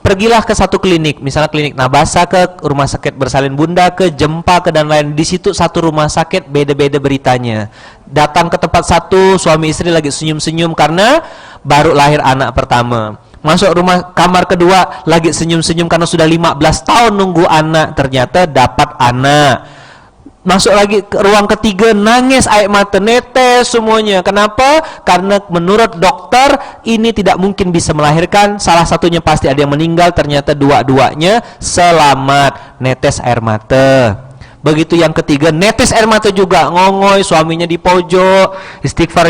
Pergilah ke satu klinik, misalnya klinik Nabasa ke rumah sakit Bersalin Bunda ke Jempa ke dan lain. Di situ satu rumah sakit beda-beda beritanya. Datang ke tempat satu, suami istri lagi senyum-senyum karena baru lahir anak pertama. Masuk rumah kamar kedua lagi senyum-senyum karena sudah 15 tahun nunggu anak, ternyata dapat anak. Masuk lagi ke ruang ketiga, nangis air mata, netes semuanya. Kenapa? Karena menurut dokter ini tidak mungkin bisa melahirkan. Salah satunya pasti ada yang meninggal, ternyata dua-duanya selamat, netes air mata. Begitu yang ketiga, netes air mata juga, ngongoy, suaminya di pojok, istighfar,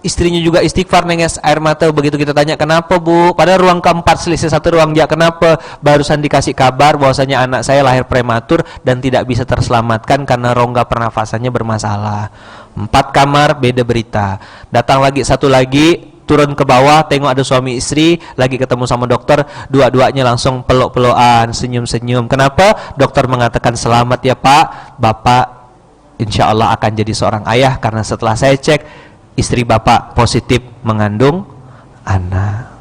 istrinya juga istighfar, nangis air mata. Begitu kita tanya, kenapa bu? Pada ruang keempat selisih satu ruang dia, kenapa? Barusan dikasih kabar bahwasanya anak saya lahir prematur dan tidak bisa terselamatkan karena rongga pernafasannya bermasalah. 4 kamar, beda berita. Datang lagi satu lagi, turun ke bawah, tengok ada suami istri lagi ketemu sama dokter, dua-duanya langsung peluk-pelukan, senyum-senyum. Kenapa? Dokter mengatakan, selamat ya pak, bapak insya Allah akan jadi seorang ayah karena setelah saya cek istri bapak positif mengandung anak.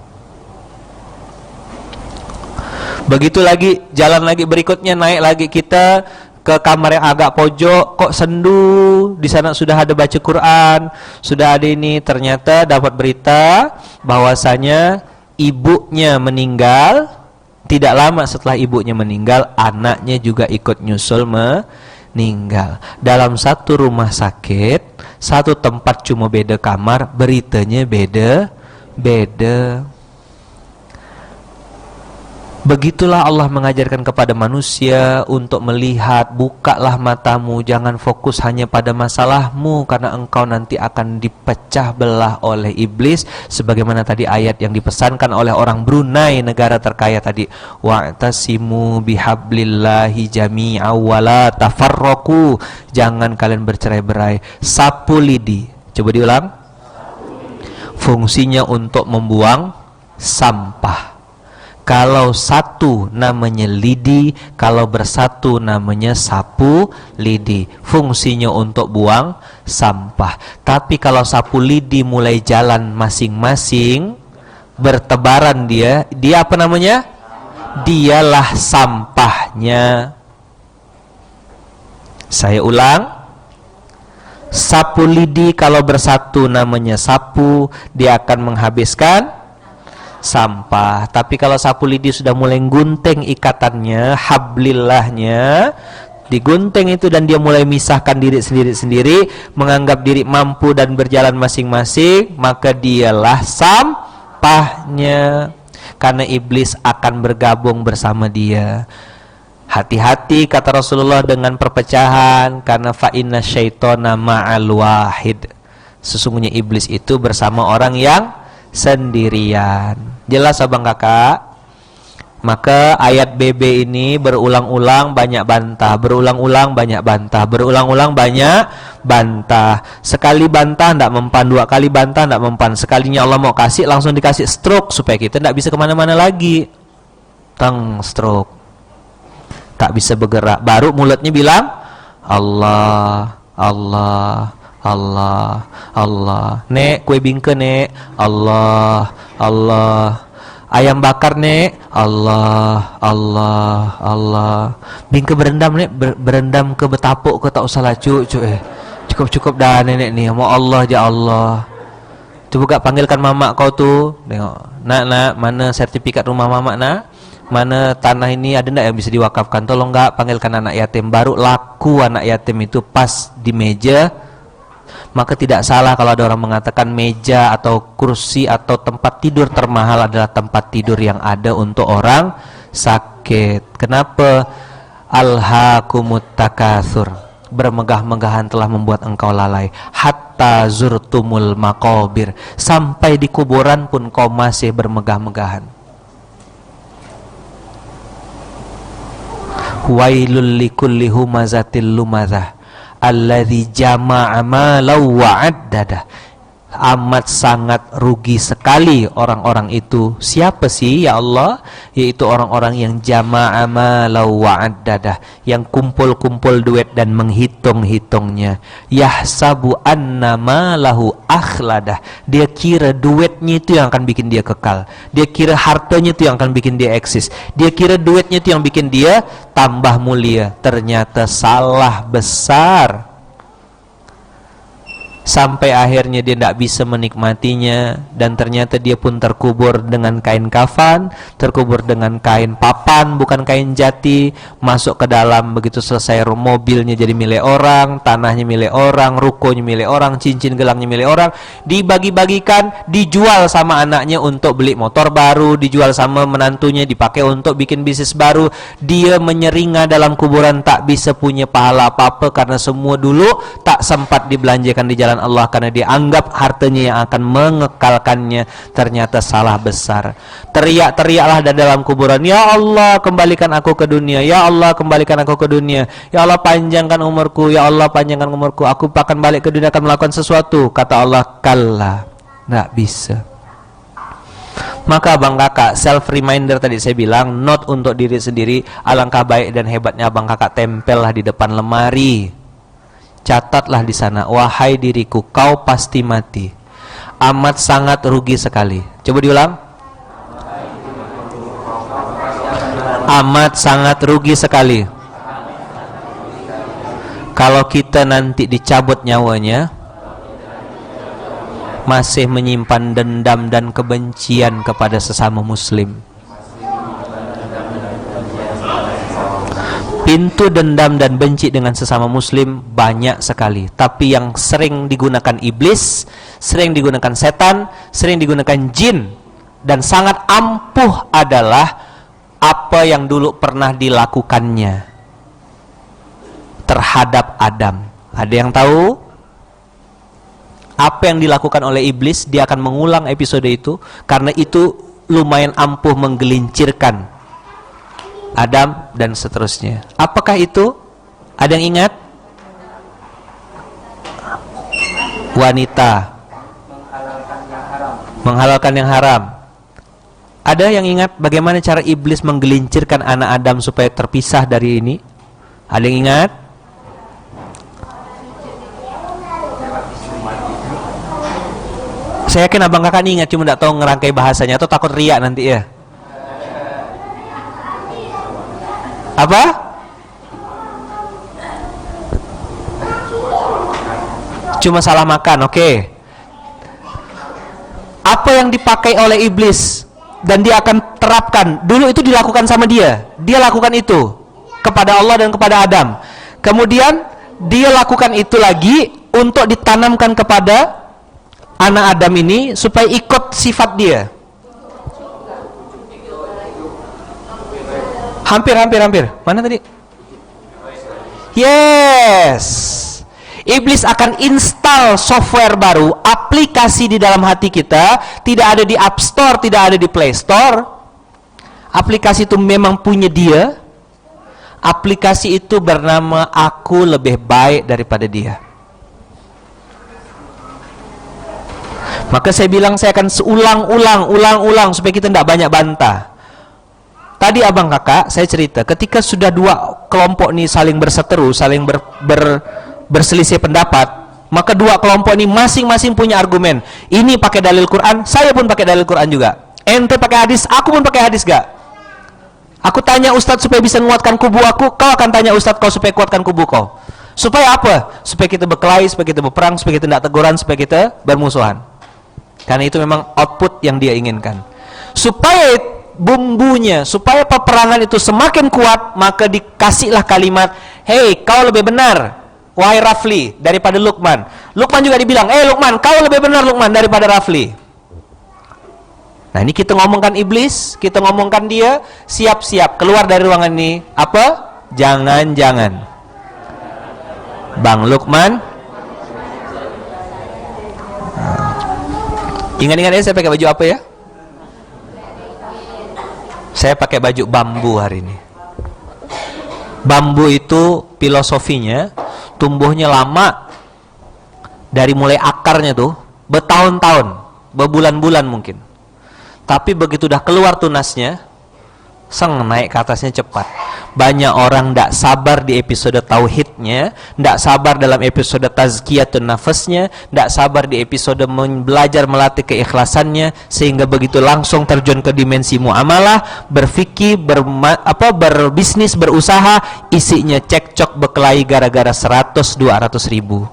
Begitu lagi, jalan lagi berikutnya, naik lagi kita ke kamar yang agak pojok, kok sendu, di sana sudah ada baca Quran, sudah ada ini. Ternyata dapat berita bahwasanya ibunya meninggal. Tidak lama setelah ibunya meninggal, anaknya juga ikut nyusul meninggal. Dalam satu rumah sakit, satu tempat cuma beda kamar, beritanya beda-beda. Begitulah Allah mengajarkan kepada manusia untuk melihat, bukalah matamu, jangan fokus hanya pada masalahmu, karena engkau nanti akan dipecah belah oleh iblis. Sebagaimana tadi ayat yang dipesankan oleh orang Brunei, negara terkaya tadi, wa'tasimu bihablillahi jami'a wala tafarraqu, jangan kalian bercerai-berai. Sapu lidi, coba diulang. Fungsinya untuk membuang sampah. Kalau satu namanya lidi, kalau bersatu namanya sapu lidi. Fungsinya untuk buang sampah. Tapi kalau sapu lidi mulai jalan masing-masing, bertebaran dia apa namanya? Dialah sampahnya. Saya ulang. Sapu lidi kalau bersatu namanya sapu, dia akan menghabiskan sampah. Tapi kalau sapu lidi sudah mulai gunting ikatannya, hablillahnya digunting itu, dan dia mulai misahkan diri sendiri, menganggap diri mampu dan berjalan masing-masing, maka dialah sampahnya. Karena iblis akan bergabung bersama dia. Hati-hati kata Rasulullah dengan perpecahan, karena fa inna syaitona ma'al wahid. Sesungguhnya iblis itu bersama orang yang sendirian. Jelas abang kakak? Maka ayat BB ini berulang-ulang banyak bantah, berulang-ulang banyak bantah, berulang-ulang banyak bantah. Sekali bantah tidak mempan, 2 kali bantah tidak mempan. Sekalinya Allah mau kasih, langsung dikasih stroke supaya kita tidak bisa kemana-mana lagi. Stroke, tak bisa bergerak. Baru mulutnya bilang Allah, Allah, Allah, Allah. Nek, kue bingke nek, Allah, Allah. Ayam bakar nek, Allah, Allah, Allah. Bingke berendam nek, berendam ke betapuk ke tak usah lah cukup dah nenek nih, mau Allah aja Allah. Coba gak panggilkan mamak kau tuh, tengok. Nak, mana sertifikat rumah mamak nak? Mana tanah ini ada ndak yang bisa diwakafkan? Tolong gak panggilkan anak yatim. Baru laku anak yatim itu pas di meja. Maka tidak salah kalau ada orang mengatakan meja atau kursi atau tempat tidur termahal adalah tempat tidur yang ada untuk orang sakit. Kenapa? Alhaakumut takatsur, bermegah-megahan telah membuat engkau lalai. Hatta zurtumul maqabir, sampai di kuburan pun kau masih bermegah-megahan. Wailul likulli humazatil lumazah, alladzi jama'a malan wa 'addadah. Amat sangat rugi sekali orang-orang itu. Siapa sih ya Allah? Yaitu orang-orang yang jama'a malan wa 'addadah, yang kumpul-kumpul duit dan menghitung-hitungnya. Yahsabu anna malahu akhladah. Dia kira duitnya itu yang akan bikin dia kekal. Dia kira hartanya itu yang akan bikin dia eksis. Dia kira duitnya itu yang bikin dia tambah mulia. Ternyata salah besar. Sampai akhirnya dia tidak bisa menikmatinya, dan ternyata dia pun terkubur dengan kain kafan, terkubur dengan kain papan, bukan kain jati, masuk ke dalam. Begitu selesai, mobilnya jadi milik orang, tanahnya milik orang, rukonya milik orang, cincin gelangnya milik orang, dibagi-bagikan, dijual sama anaknya untuk beli motor baru, dijual sama menantunya dipakai untuk bikin bisnis baru. Dia menyeringa dalam kuburan, tak bisa punya pahala apa-apa karena semua dulu tak sempat dibelanjakan di jalan Allah, karena dia anggap hartanya yang akan mengekalkannya. Ternyata salah besar. Teriak-teriaklah dari dalam kuburan, ya Allah kembalikan aku ke dunia, ya Allah kembalikan aku ke dunia, ya Allah panjangkan umurku, ya Allah panjangkan umurku, aku akan balik ke dunia, akan melakukan sesuatu. Kata Allah, kalla, nggak bisa. Maka abang kakak, self reminder tadi saya bilang, note untuk diri sendiri. Alangkah baik dan hebatnya abang kakak tempellah di depan lemari. Catatlah di sana, wahai diriku, kau pasti mati. Amat sangat rugi sekali. Coba diulang. Amat sangat rugi sekali kalau kita nanti dicabut nyawanya masih menyimpan dendam dan kebencian kepada sesama muslim. Pintu dendam dan benci dengan sesama muslim banyak sekali, tapi yang sering digunakan iblis, sering digunakan setan, sering digunakan jin, dan sangat ampuh adalah apa yang dulu pernah dilakukannya terhadap Adam. Ada yang tahu apa yang dilakukan oleh iblis? Dia akan mengulang episode itu, karena itu lumayan ampuh menggelincirkan Adam dan seterusnya. Apakah itu? Ada yang ingat? Wanita menghalalkan yang haram. Ada yang ingat bagaimana cara iblis menggelincirkan anak Adam supaya terpisah dari ini? Ada yang ingat? Saya yakin abang kakak ingat, cuma tidak tahu ngerangkai bahasanya atau takut riak nanti ya. Apa? Cuma salah makan, oke. Apa yang dipakai oleh iblis dan dia akan terapkan, dulu itu dilakukan sama dia. Dia lakukan itu kepada Allah dan kepada Adam. Kemudian dia lakukan itu lagi untuk ditanamkan kepada anak Adam ini supaya ikut sifat dia. Hampir. Mana tadi? Yes. Iblis akan install software baru, aplikasi di dalam hati kita, tidak ada di App Store, tidak ada di Play Store. Aplikasi itu memang punya dia. Aplikasi itu bernama Aku Lebih Baik Daripada Dia. Maka saya bilang saya akan ulang supaya kita tidak banyak bantah. Tadi abang kakak saya cerita, ketika sudah dua kelompok ini saling berseteru, saling berselisih pendapat, maka dua kelompok ini masing-masing punya argumen. Ini pakai dalil Quran, saya pun pakai dalil Quran juga. Ente pakai hadis, aku pun pakai hadis gak? Aku tanya Ustadz supaya bisa menguatkan kubu aku, kau akan tanya Ustadz kau supaya kuatkan kubu kau. Supaya apa? Supaya kita berkelahi, supaya kita berperang, supaya kita tidak teguran, supaya kita bermusuhan. Karena itu memang output yang dia inginkan. Supaya bumbunya, supaya peperangan itu semakin kuat, maka dikasihlah kalimat, hei kau lebih benar wahai Rafli daripada Luqman. Luqman juga dibilang, Luqman kau lebih benar Luqman daripada Rafli. Nah ini kita ngomongkan iblis, kita ngomongkan dia, siap-siap keluar dari ruangan ini. Apa? Jangan-jangan Bang Luqman, ingat-ingat ya, saya pakai baju apa ya? Saya pakai baju bambu hari ini. Bambu itu filosofinya tumbuhnya lama, dari mulai akarnya tuh bertahun-tahun, berbulan-bulan mungkin. Tapi begitu udah keluar tunasnya, naik ke atasnya cepat. Banyak orang tidak sabar di episode tauhidnya, tidak sabar dalam episode tazkiyatun nafasnya, tidak sabar di episode belajar melatih keikhlasannya, sehingga begitu langsung terjun ke dimensi muamalah, berfikir, berbisnis, berusaha, isinya cekcok berkelahi gara-gara 100-200 ribu.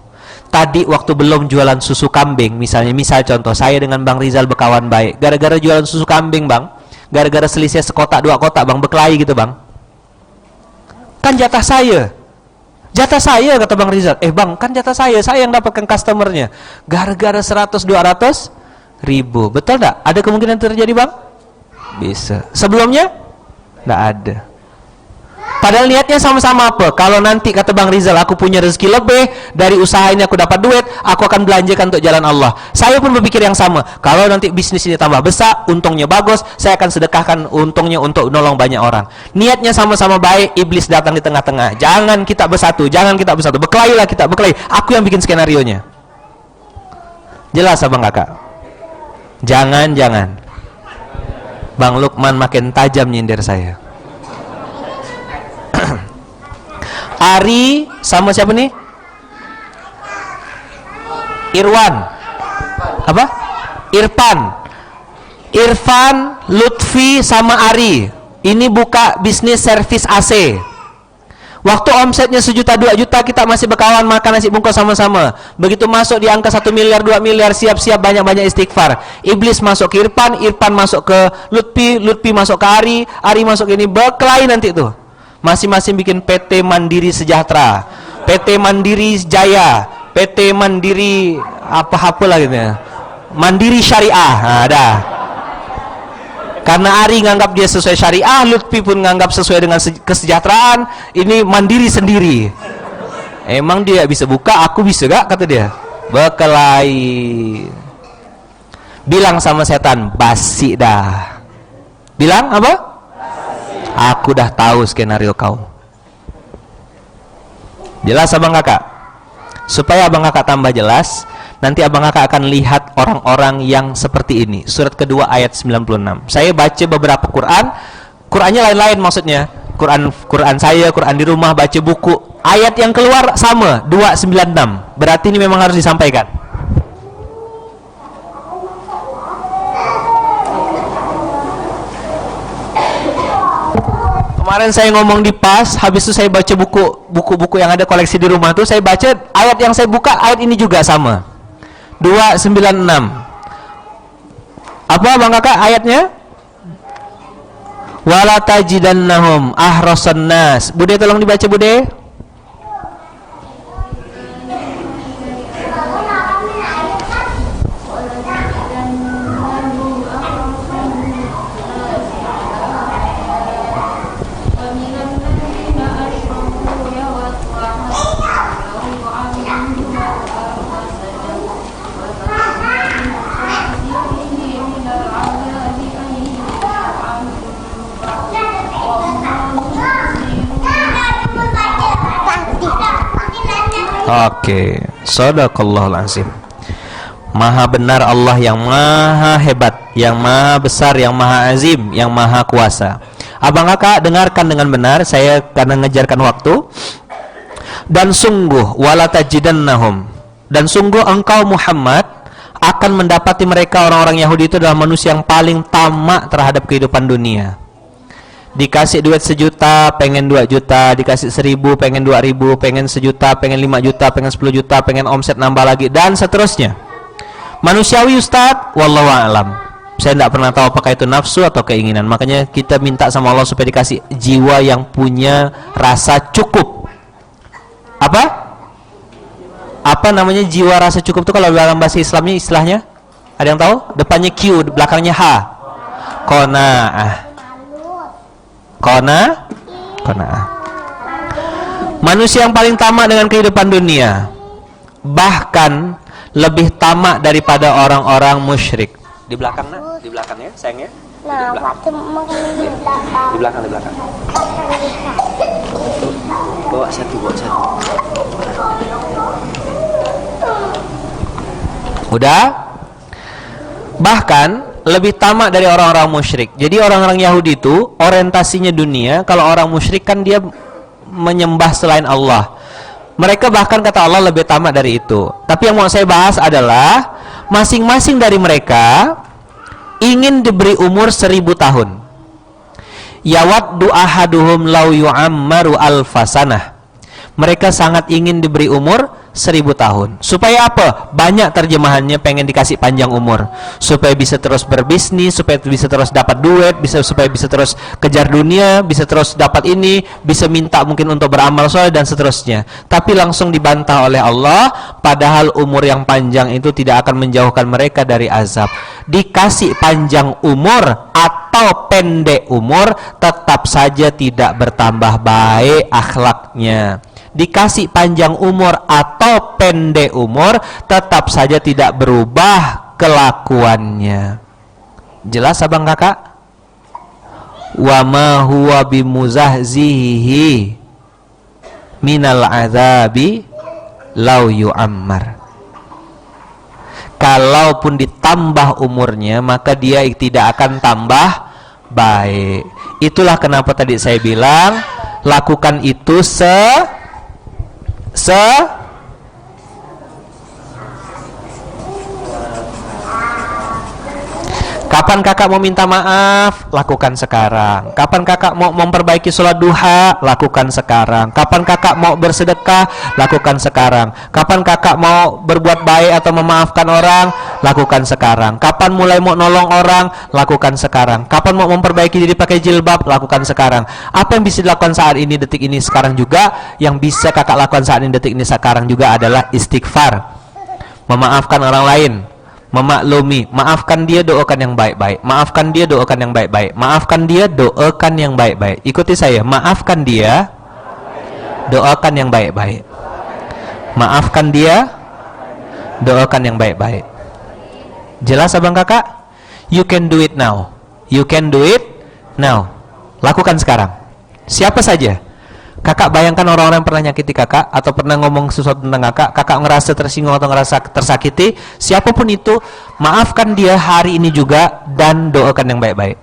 Tadi waktu belum jualan susu kambing, misal contoh saya dengan Bang Rizal berkawan baik, gara-gara jualan susu kambing Bang, gara-gara selisih sekotak 2 kotak Bang, berkelahi gitu Bang. Kan jatah saya kata Bang Rizal. Bang, kan jatah saya yang dapatkan customernya. Gara-gara 100-200 ribu. Betul enggak? Ada kemungkinan terjadi Bang? Bisa. Sebelumnya? Enggak ada. Padahal niatnya sama-sama apa? Kalau nanti kata Bang Rizal, aku punya rezeki lebih, dari usaha ini aku dapat duit, aku akan belanjakan untuk jalan Allah. Saya pun berpikir yang sama. Kalau nanti bisnis ini tambah besar, untungnya bagus, saya akan sedekahkan untungnya untuk nolong banyak orang. Niatnya sama-sama baik, iblis datang di tengah-tengah. Jangan kita bersatu. Berkelahilah kita, berkelahi. Aku yang bikin skenarionya. Jelas Abang Kakak? Jangan. Bang Lukman makin tajam nyindir saya. Ari sama siapa nih? Irwan. Apa? Irfan, Lutfi sama Ari. Ini buka bisnis servis AC. Waktu omsetnya 1 juta 2 juta kita masih berkawan makan nasi bungkus sama-sama. Begitu masuk di angka 1 miliar 2 miliar, siap-siap banyak-banyak istighfar. Iblis masuk ke Irfan masuk ke Lutfi masuk ke Ari masuk ke ini, berkelahi nanti tuh. Masing-masing bikin PT Mandiri Sejahtera, PT Mandiri Jaya, PT Mandiri apa-apa lah gitu ya, Mandiri Syariah. Ada. Karena Ari nganggap dia sesuai syariah, Lutfi pun nganggap sesuai dengan kesejahteraan, ini mandiri sendiri. Emang dia bisa buka, aku bisa gak? Kata dia. Berkelahi. Bilang sama setan, basi dah. Bilang apa? Aku dah tahu skenario kau. Jelas Abang Kakak? Supaya Abang Kakak tambah jelas, nanti Abang Kakak akan lihat orang-orang yang seperti ini. Surat kedua ayat 96. Saya baca beberapa Qurannya lain-lain maksudnya. Quran saya, Quran di rumah, baca buku. Ayat yang keluar sama, 296. Berarti ini memang harus disampaikan. Kemarin saya ngomong di PAS, habis itu saya baca buku-buku yang ada koleksi di rumah tuh, saya baca ayat yang saya buka, ayat ini juga sama. 296. Apa Bang Kakak ayatnya? Wala tajidannahum ahrasan nas. Bude tolong dibaca Bude. Oke, shadaqallahul azim. Maha benar Allah yang maha hebat, yang maha besar, yang maha azim, yang maha kuasa. Abang Kakak dengarkan dengan benar, saya karena ngejarkan waktu. Dan sungguh wala tajidannahum, dan sungguh engkau Muhammad akan mendapati mereka orang-orang Yahudi itu adalah manusia yang paling tamak terhadap kehidupan dunia. Dikasih duit 1 juta, pengen 2 juta, dikasih 1000, pengen 2000, pengen 1 juta, pengen 5 juta, pengen 10 juta, pengen omset nambah lagi, dan seterusnya. Manusiawi Ustaz, wallahu a'lam. Saya tidak pernah tahu apakah itu nafsu atau keinginan. Makanya kita minta sama Allah supaya dikasih jiwa yang punya rasa cukup. Apa namanya jiwa rasa cukup itu kalau dalam bahasa Islamnya istilahnya? Ada yang tahu? Depannya Q, belakangnya H. Qanaah. Manusia yang paling tamak dengan kehidupan dunia, bahkan lebih tamak daripada orang-orang musyrik. Di belakang nak, di belakang ya, sayang ya. Nah, waktu makan di belakang. Di belakang. Bawa satu. Udah? Bahkan lebih tamak dari orang-orang musyrik. Jadi orang-orang Yahudi itu orientasinya dunia. Kalau orang musyrik kan dia menyembah selain Allah. Mereka bahkan kata Allah lebih tamak dari itu. Tapi yang mau saya bahas adalah masing-masing dari mereka ingin diberi umur 1000 tahun. Yawaddu ahaduhum law yu'ammaru alfasanah. Mereka sangat ingin diberi umur 1000 tahun. Supaya apa? Banyak terjemahannya pengen dikasih panjang umur. Supaya bisa terus berbisnis, supaya bisa terus dapat duit, supaya bisa terus kejar dunia, bisa terus dapat ini, bisa minta mungkin untuk beramal soleh dan seterusnya. Tapi langsung dibantah oleh Allah, padahal umur yang panjang itu tidak akan menjauhkan mereka dari azab. Dikasih panjang umur atau pendek umur, tetap saja tidak bertambah baik akhlaknya. Dikasih panjang umur atau pendek umur, tetap saja tidak berubah kelakuannya. Jelas abang kakak? Wa ma huwa bimuzahzihi minal azabi lau yu'ammar. Kalaupun ditambah umurnya, maka dia tidak akan tambah baik. Itulah kenapa tadi saya bilang lakukan itu kapan kakak mau minta maaf, lakukan sekarang. Kapan kakak mau memperbaiki sholat duha, lakukan sekarang. Kapan kakak mau bersedekah, lakukan sekarang. Kapan kakak mau berbuat baik atau memaafkan orang, lakukan sekarang. Kapan mulai mau nolong orang, lakukan sekarang. Kapan mau memperbaiki diri pakai jilbab, lakukan sekarang. Apa yang bisa dilakukan saat ini, detik ini, sekarang juga? Yang bisa kakak lakukan saat ini, detik ini, sekarang juga adalah istighfar, memaafkan orang lain, memaklumi, maafkan dia, doakan yang baik-baik. Maafkan dia, doakan yang baik-baik. Maafkan dia, doakan yang baik-baik. Ikuti saya, maafkan dia, doakan yang baik-baik. Maafkan dia, doakan yang baik-baik. Jelas abang kakak? You can do it now. You can do it now. Lakukan sekarang. Siapa saja. Kakak bayangkan orang-orang yang pernah nyakiti kakak atau pernah ngomong sesuatu tentang kakak, kakak ngerasa tersinggung atau ngerasa tersakiti, siapapun itu, maafkan dia hari ini juga dan doakan yang baik-baik.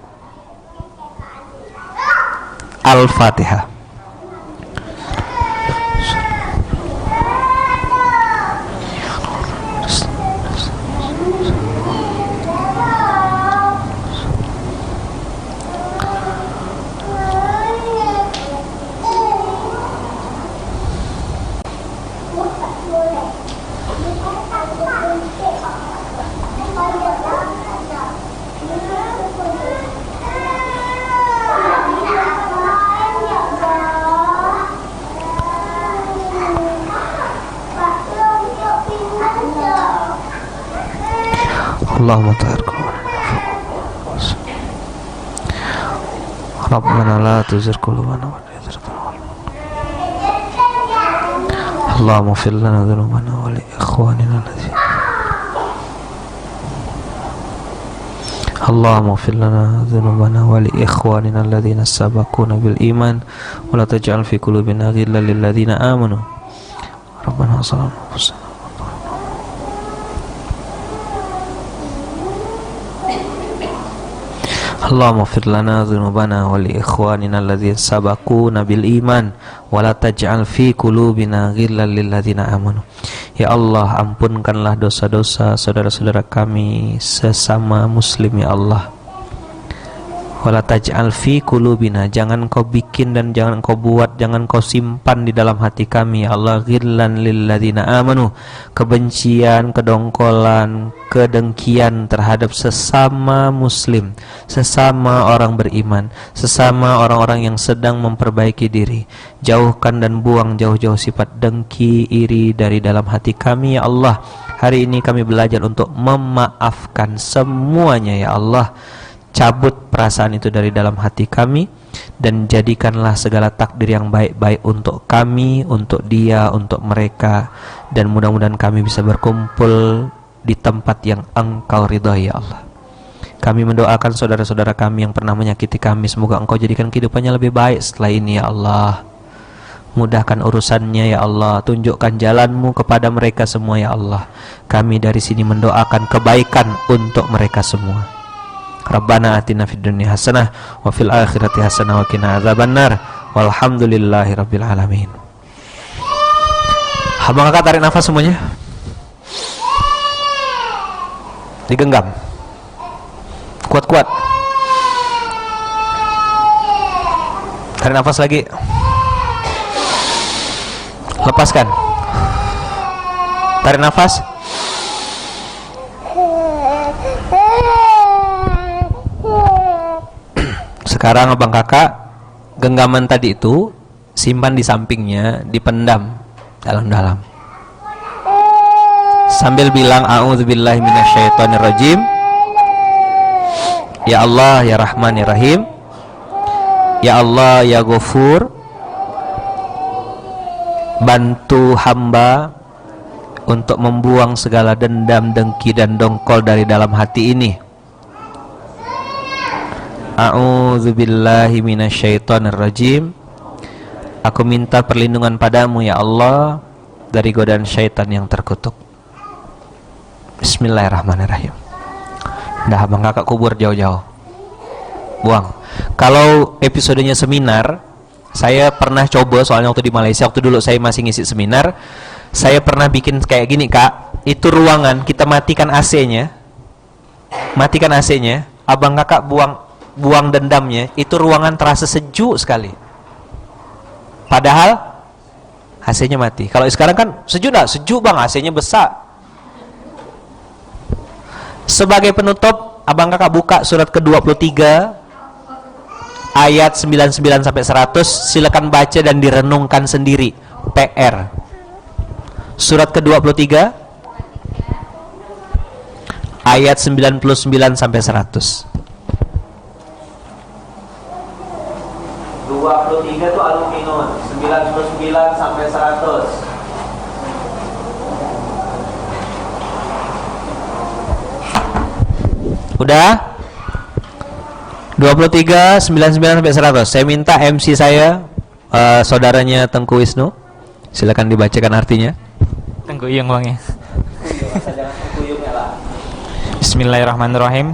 Al-Fatihah. Allahumma tahir Rabbana la tuzigh qulubana ba'da idh hadaytana. Allahumma ighfir lana dhunubana wa li ikhwanina alladhina Allahumma ighfir lana dhunubana wa li ikhwanina alladhina sabaquna bil iman wa la taj'al fi qulubina ghillan lil ladzina amanu. Rabbana zalamna anfusana. Allahumma ighfir lana dhunubana wa li ikhwanina alladhina sabaquna bil iman wa la taj'al fi qulubina ghillan lil ladzina amanu. Ya Allah, ampunkanlah dosa-dosa saudara-saudara kami sesama muslim ya Allah. Wala taj'al fi qulubina, jangan kau bikin dan jangan kau buat, jangan kau simpan di dalam hati kami ya Allah, ghillan lil ladzina amanu, kebencian, kedongkolan, kedengkian terhadap sesama muslim, sesama orang beriman, sesama orang-orang yang sedang memperbaiki diri. Jauhkan dan buang jauh-jauh sifat dengki, iri dari dalam hati kami ya Allah. Hari ini kami belajar untuk memaafkan semuanya ya Allah. Cabut perasaan itu dari dalam hati kami dan jadikanlah segala takdir yang baik-baik untuk kami, untuk dia, untuk mereka, dan mudah-mudahan kami bisa berkumpul di tempat yang Engkau ridhai ya Allah. Kami mendoakan saudara-saudara kami yang pernah menyakiti kami, semoga Engkau jadikan kehidupannya lebih baik setelah ini ya Allah. Mudahkan urusannya ya Allah. Tunjukkan jalanmu kepada mereka semua ya Allah. Kami dari sini mendoakan kebaikan untuk mereka semua. Rabbana atina fid dunya hasanah wa fil akhirati hasanah wa qina adzabannar. Walhamdulillahi rabbil alamin. Abang kakak tarik nafas semuanya. Digenggam. Kuat-kuat. Tarik nafas lagi. Lepaskan. Tarik nafas. Sekarang abang kakak genggaman tadi itu simpan di sampingnya, dipendam dalam-dalam. Sambil bilang a'udzubillahi minasyaitonirrajim. Ya Allah, ya Rahman, ya Rahim. Ya Allah, ya Ghafur, bantu hamba untuk membuang segala dendam, dengki dan dongkol dari dalam hati ini. A'udzubillahi minasyaitonirrajim. Aku minta perlindungan padamu ya Allah dari godaan syaitan yang terkutuk. Bismillahirrahmanirrahim. Dah abang kakak kubur jauh-jauh. Buang. Kalau episodenya seminar, saya pernah coba, soalnya waktu di Malaysia, waktu dulu saya masih ngisi seminar, saya pernah bikin kayak gini kak. Itu ruangan, kita matikan AC-nya. Matikan AC-nya, abang kakak buang dendamnya. Itu ruangan terasa sejuk sekali. Padahal AC-nya mati. Kalau sekarang kan sejuk enggak? Sejuk bang, AC-nya besar. Sebagai penutup, abang kakak buka surat ke-23 ayat 99 sampai 100. Silakan baca dan direnungkan sendiri. PR. Surat ke-23 ayat 99 sampai 100. 23 itu aluminium, 99 sampai 100. Udah? 23, 99 sampai 100. Saya minta MC saya, saudaranya Tengku Wisnu, silakan dibacakan artinya. Tengku Iyung bang ya. Bismillahirrahmanirrahim.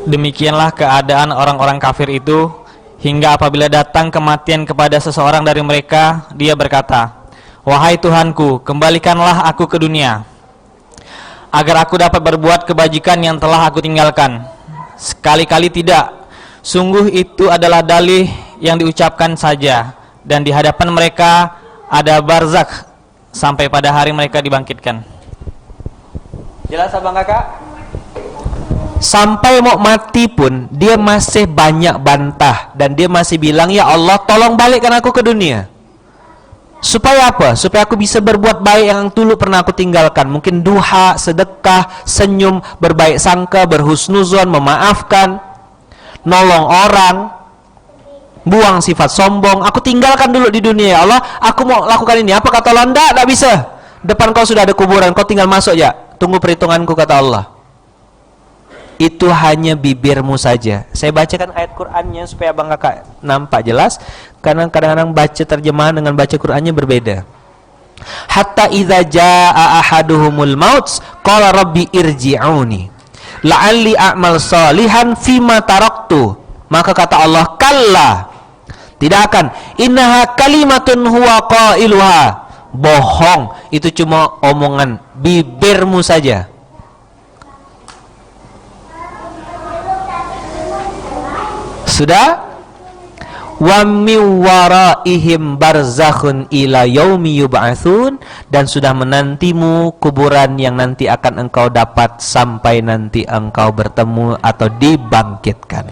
Demikianlah keadaan orang-orang kafir itu, hingga apabila datang kematian kepada seseorang dari mereka, dia berkata, wahai Tuhanku, kembalikanlah aku ke dunia, agar aku dapat berbuat kebajikan yang telah aku tinggalkan. Sekali-kali tidak. Sungguh itu adalah dalih yang diucapkan saja, dan di hadapan mereka ada barzakh sampai pada hari mereka dibangkitkan. Jelas abang kakak? Sampai mau mati pun dia masih banyak bantah, dan dia masih bilang, ya Allah tolong balikkan aku ke dunia. Supaya apa? Supaya aku bisa berbuat baik yang dulu pernah aku tinggalkan. Mungkin duha, sedekah, senyum, berbaik sangka, berhusnuzon, memaafkan, nolong orang, buang sifat sombong. Aku tinggalkan dulu di dunia ya Allah. Aku mau lakukan ini. Apa kata Allah? Tidak bisa. Depan kau sudah ada kuburan, kau tinggal masuk ya. Tunggu perhitunganku, kata Allah. Itu hanya bibirmu saja. Saya bacakan ayat Qur'annya supaya abang kakak nampak jelas. Karena kadang-kadang baca terjemahan dengan baca Qur'annya berbeda. Hatta idza jaa ahaduhumul maut qala rabbi irji'uni la'alli a'mal salihan fima taraktu. Maka kata Allah, kalla, tidak akan. Innaha kalimatun huwa qailuha. Bohong, itu cuma omongan bibirmu saja. Sudah? Wa min waraihim barzakhun ila yaumi yub'atsun, dan sudah menantimu kuburan yang nanti akan engkau dapat sampai nanti engkau bertemu atau dibangkitkan.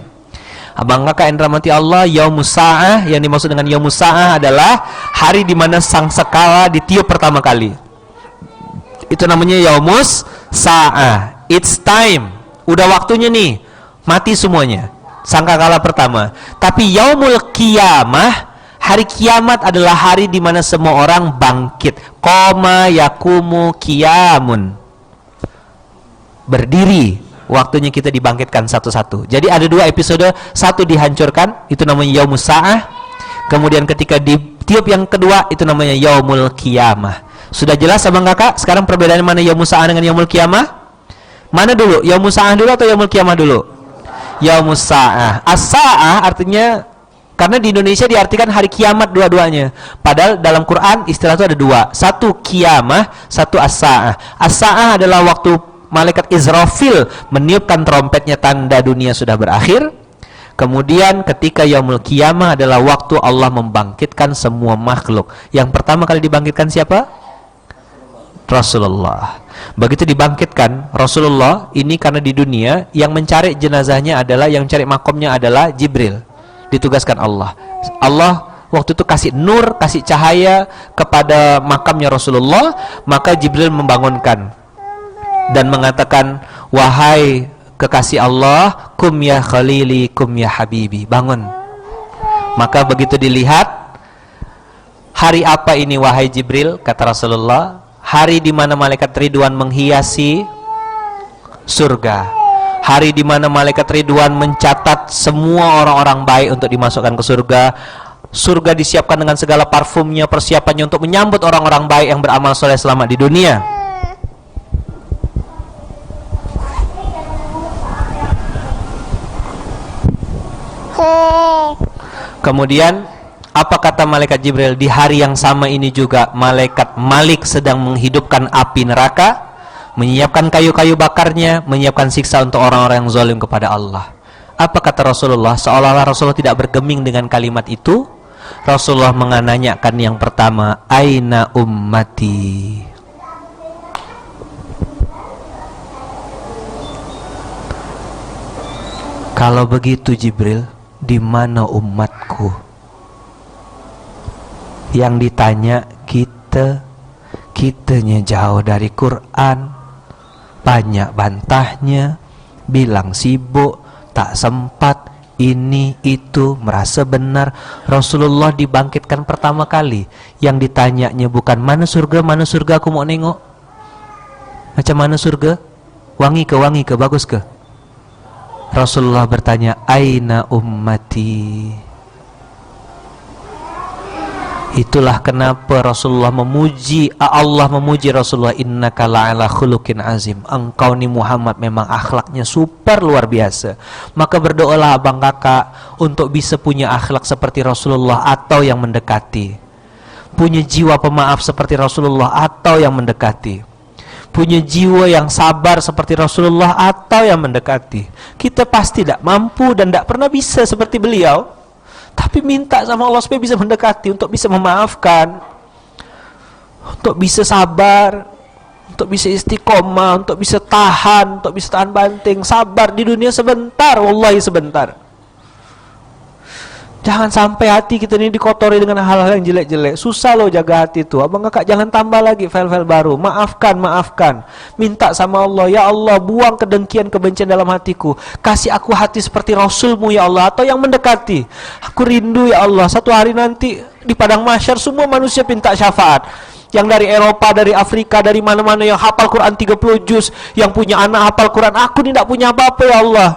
Abang kakak yang dirahmati Allah, yaumus sa'ah, yang dimaksud dengan yaumus sa'ah adalah hari di mana sangkakala ditiup pertama kali. Itu namanya yaumus sa'ah. It's time. Udah waktunya nih. Mati semuanya. Sangkakala pertama. Tapi yaumul qiyamah, hari kiamat adalah hari di mana semua orang bangkit. Qoma yakumu qiyamun. Berdiri. Waktunya kita dibangkitkan satu-satu. Jadi ada dua episode. Satu dihancurkan, itu namanya yaumus sa'ah. Kemudian ketika ditiup yang kedua itu namanya yaumul qiyamah. Sudah jelas abang kakak? Sekarang perbedaan mana yaumul sa'ah dengan yaumul qiyamah? Mana dulu? Yaumul sa'ah dulu atau yaumul qiyamah dulu? Yaumul sa'ah. As-sa'ah artinya, karena di Indonesia diartikan hari kiamat dua-duanya. Padahal dalam Quran istilah itu ada dua. Satu qiyamah, satu as-sa'ah. As-sa'ah adalah waktu malaikat Israfil meniupkan trompetnya tanda dunia sudah berakhir. Kemudian ketika yaumul qiyamah adalah waktu Allah membangkitkan semua makhluk. Yang pertama kali dibangkitkan siapa? Rasulullah. Begitu dibangkitkan Rasulullah ini, karena di dunia yang mencari jenazahnya adalah, yang mencari makomnya adalah Jibril. Ditugaskan Allah. Allah waktu itu kasih nur, kasih cahaya kepada makamnya Rasulullah, maka Jibril membangunkan dan mengatakan, wahai kekasih Allah, kum ya khalili, kum ya habibi, bangun. Maka begitu dilihat, hari apa ini wahai Jibril? Kata Rasulullah, hari di mana malaikat Ridwan menghiasi surga. Hari di mana malaikat Ridwan mencatat semua orang-orang baik untuk dimasukkan ke surga. Surga disiapkan dengan segala parfumnya, persiapannya untuk menyambut orang-orang baik yang beramal soleh selama di dunia. Kemudian apa kata malaikat Jibril? Di hari yang sama ini juga malaikat Malik sedang menghidupkan api neraka, menyiapkan kayu-kayu bakarnya, menyiapkan siksa untuk orang-orang yang zalim kepada Allah. Apa kata Rasulullah? Seolah-olah Rasulullah tidak bergeming dengan kalimat itu. Rasulullah menanyakan yang pertama, aina ummati? Kalau begitu Jibril, di mana umatku? Yang ditanya kitanya jauh dari Quran, banyak bantahnya, bilang sibuk, tak sempat, ini itu, merasa benar. Rasulullah dibangkitkan pertama kali, yang ditanyanya bukan mana surga aku mau nengok. Macam mana surga? Wangi ke, bagus ke? Rasulullah bertanya, aina ummati? Itulah kenapa Rasulullah memuji, Allah memuji Rasulullah, innaka la'ala khuluqin azim. Engkau ni Muhammad memang akhlaknya super luar biasa. Maka berdoalah abang kakak untuk bisa punya akhlak seperti Rasulullah atau yang mendekati. Punya jiwa pemaaf seperti Rasulullah atau yang mendekati. Punya jiwa yang sabar seperti Rasulullah atau yang mendekati. Kita pasti tidak mampu dan tidak pernah bisa seperti beliau. Tapi minta sama Allah supaya bisa mendekati, untuk bisa memaafkan, untuk bisa sabar, untuk bisa istiqomah, untuk bisa tahan, untuk bisa tahan banting. Sabar di dunia sebentar, wallahi sebentar. Jangan sampai hati kita ini dikotori dengan hal-hal yang jelek-jelek. Susah loh jaga hati itu. Abang kakak jangan tambah lagi file-file baru. Maafkan. Minta sama Allah, ya Allah, buang kedengkian, kebencian dalam hatiku. Kasih aku hati seperti Rasulmu ya Allah, atau yang mendekati. Aku rindu ya Allah, satu hari nanti di padang mahsyar semua manusia minta syafaat. Yang dari Eropa, dari Afrika, dari mana-mana yang hafal Quran 30 juz, yang punya anak hafal Quran. Aku ini tidak punya apa-apa ya Allah.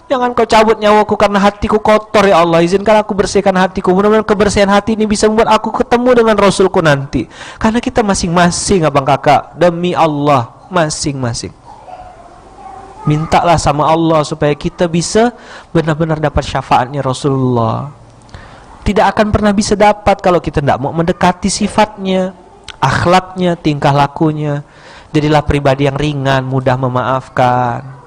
Jangan kau cabut nyawaku karena hatiku kotor ya Allah. Izinkan aku bersihkan hatiku. Mudah-mudahan kebersihan hati ini bisa membuat aku ketemu dengan Rasulku nanti. Karena kita masing-masing abang kakak, demi Allah, masing-masing. Mintalah sama Allah supaya kita bisa benar-benar dapat syafaatnya Rasulullah. Tidak akan pernah bisa dapat kalau kita tidak mau mendekati sifatnya, akhlaknya, tingkah lakunya. Jadilah pribadi yang ringan, mudah memaafkan.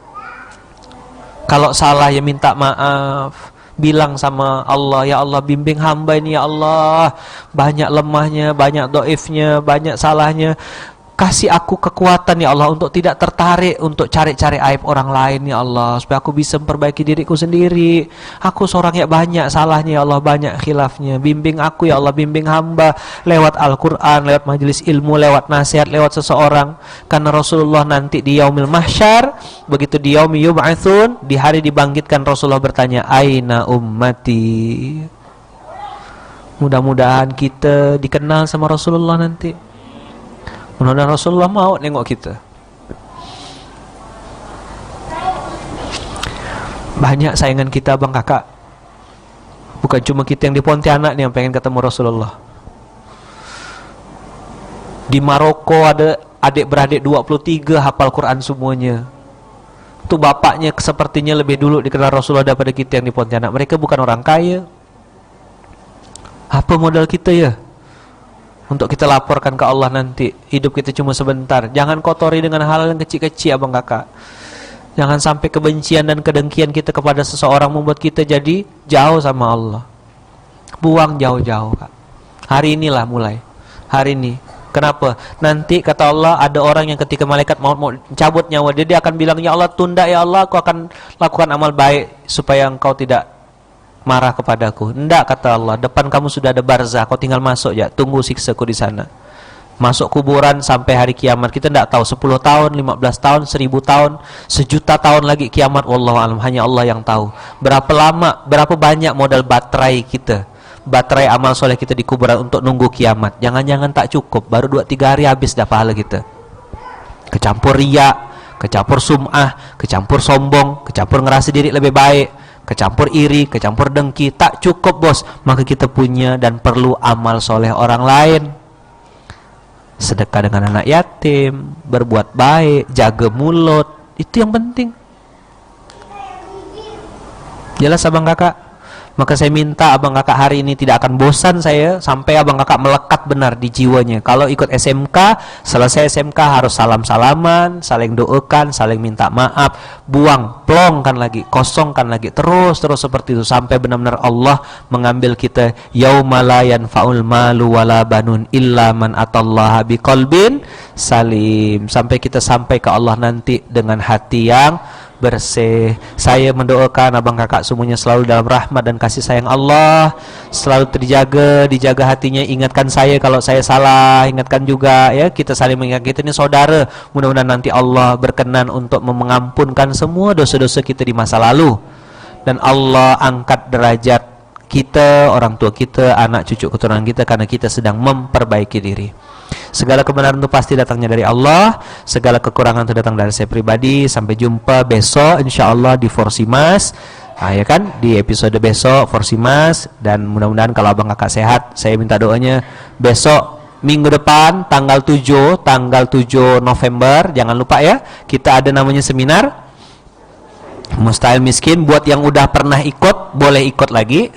Kalau salah ya minta maaf, bilang sama Allah, ya Allah bimbing hamba ini ya Allah, banyak lemahnya, banyak doifnya, banyak salahnya. Kasih aku kekuatan ya Allah untuk tidak tertarik untuk cari-cari aib orang lain ya Allah, supaya aku bisa memperbaiki diriku sendiri. Aku seorang yang banyak salahnya ya Allah, banyak khilafnya. Bimbing aku ya Allah, bimbing hamba lewat Al-Quran, lewat majelis ilmu, lewat nasihat, lewat seseorang. Karena Rasulullah nanti di yaumil mahsyar, begitu di yaumi yub'atsun, di hari dibangkitkan, Rasulullah bertanya, aina ummati? Mudah-mudahan kita dikenal sama Rasulullah nanti. Mudah-mudahan Rasulullah mau nengok kita. Banyak saingan kita bang kakak, Bukan cuma kita yang di Pontianak nih yang pengen ketemu Rasulullah. Di Maroko ada adik beradik 23 hafal Quran semuanya. Itu bapaknya sepertinya lebih dulu dikenal Rasulullah daripada kita yang di Pontianak. Mereka bukan orang kaya. Apa modal kita ya? Untuk kita laporkan ke Allah nanti. Hidup kita cuma sebentar. Jangan kotori dengan hal-hal yang kecil-kecil abang kakak. Jangan sampai kebencian dan kedengkian kita kepada seseorang membuat kita jadi jauh sama Allah. Buang jauh-jauh kak. Hari inilah mulai. Hari ini. Kenapa? Nanti kata Allah ada orang yang ketika malaikat mau cabut nyawa dia akan bilang, ya Allah tunda ya Allah, aku akan lakukan amal baik supaya engkau tidak marah kepadaku. Enggak kata Allah, depan kamu sudah ada barzah, kau tinggal masuk ya, tunggu siksaku di sana. Masuk kuburan sampai hari kiamat. Kita enggak tahu 10 tahun, 15 tahun, 1000 tahun, sejuta tahun lagi kiamat, wallahu alam, hanya Allah yang tahu. Berapa lama, berapa banyak modal baterai kita, baterai amal soleh kita di kuburan untuk nunggu kiamat. Jangan-jangan tak cukup, baru 2-3 hari habis dah pahala kita. Kecampur riya, kecampur sum'ah, kecampur sombong, kecampur ngerasa diri lebih baik, kecampur iri, kecampur dengki. Tak cukup bos, maka kita punya dan perlu amal soleh orang lain. Sedekah dengan anak yatim, berbuat baik, jaga mulut, itu yang penting. Jelas abang kakak? Maka saya minta abang kakak hari ini tidak akan bosan saya sampai abang kakak melekat benar di jiwanya. Kalau ikut SMK, selesai SMK harus salam-salaman, saling doakan, saling minta maaf, buang, plongkan lagi, kosongkan lagi, terus seperti itu sampai benar-benar Allah mengambil kita. Yauma la yanfa'ul malu wala banun illa man atallaha biqalbin salim. Sampai kita sampai ke Allah nanti dengan hati yang bersih. Saya mendoakan abang kakak semuanya selalu dalam rahmat dan kasih sayang Allah, selalu dijaga hatinya. Ingatkan saya kalau saya salah, ingatkan juga ya, kita saling mengingat, kita ini saudara. Mudah-mudahan nanti Allah berkenan untuk mengampunkan semua dosa-dosa kita di masa lalu, dan Allah angkat derajat kita, orang tua kita, anak cucu keturunan kita, karena kita sedang memperbaiki diri. Segala kebenaran itu pasti datangnya dari Allah, segala kekurangan itu datang dari saya pribadi. Sampai jumpa besok insyaallah di Forsimas. Ya kan, di episode besok Forsimas. Dan mudah-mudahan kalau abang kakak sehat, saya minta doanya besok minggu depan tanggal 7 November, jangan lupa ya, kita ada namanya seminar Mustahil Miskin. Buat yang udah pernah ikut boleh ikut lagi.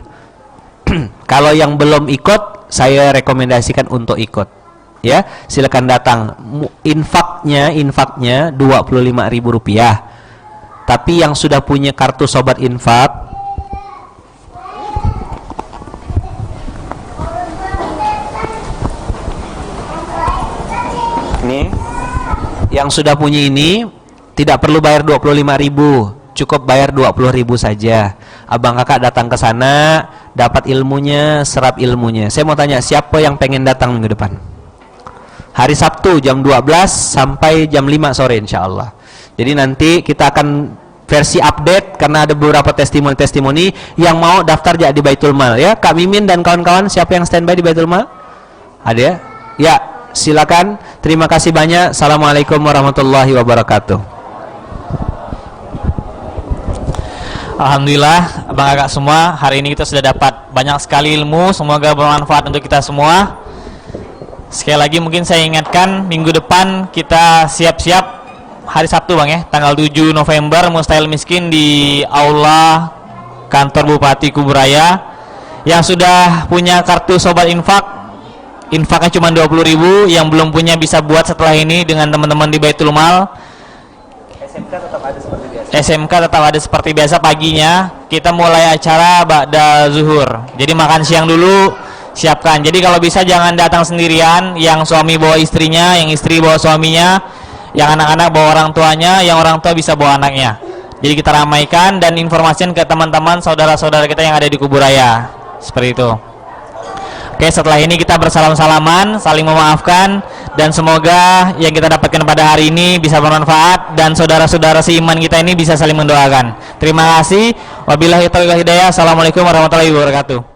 Kalau yang belum ikut, saya rekomendasikan untuk ikut. Ya, silakan datang. Infaknya Rp25.000. Tapi yang sudah punya kartu sobat infak, ini, yang sudah punya ini tidak perlu bayar 25.000, cukup bayar 20.000 saja. Abang kakak datang ke sana, dapat ilmunya, serap ilmunya. Saya mau tanya, siapa yang pengen datang minggu depan? Hari Sabtu jam 12 sampai jam 5 sore insyaallah. Jadi nanti kita akan versi update karena ada beberapa testimoni yang mau daftar jadi di Baitul Mal ya. Kak Mimin dan kawan-kawan, siapa yang standby di Baitul Mal? Ada ya? Ya, silakan. Terima kasih banyak. Assalamualaikum warahmatullahi wabarakatuh. Alhamdulillah abang kakak semua, hari ini kita sudah dapat banyak sekali ilmu, semoga bermanfaat untuk kita semua. Sekali lagi mungkin saya ingatkan, minggu depan kita siap-siap hari Sabtu bang ya, tanggal 7 November Mustahil Miskin di Aula Kantor Bupati Kuburaya. Yang sudah punya kartu sobat infak, infaknya cuma 20.000. Yang belum punya bisa buat setelah ini dengan teman-teman di Baitul Mal. SMK tetap ada seperti biasa paginya. Kita mulai acara ba'da zuhur. Jadi makan siang dulu, siapkan. Jadi kalau bisa jangan datang sendirian, yang suami bawa istrinya, yang istri bawa suaminya, yang anak-anak bawa orang tuanya, yang orang tua bisa bawa anaknya. Jadi kita ramaikan dan informasikan ke teman-teman saudara-saudara kita yang ada di Kuburaya. Seperti itu. Oke, setelah ini kita bersalam-salaman, saling memaafkan, dan semoga yang kita dapatkan pada hari ini bisa bermanfaat dan saudara-saudara seiman kita ini bisa saling mendoakan. Terima kasih. Wabillahi taufiq wal hidayah. Assalamualaikum warahmatullahi wabarakatuh.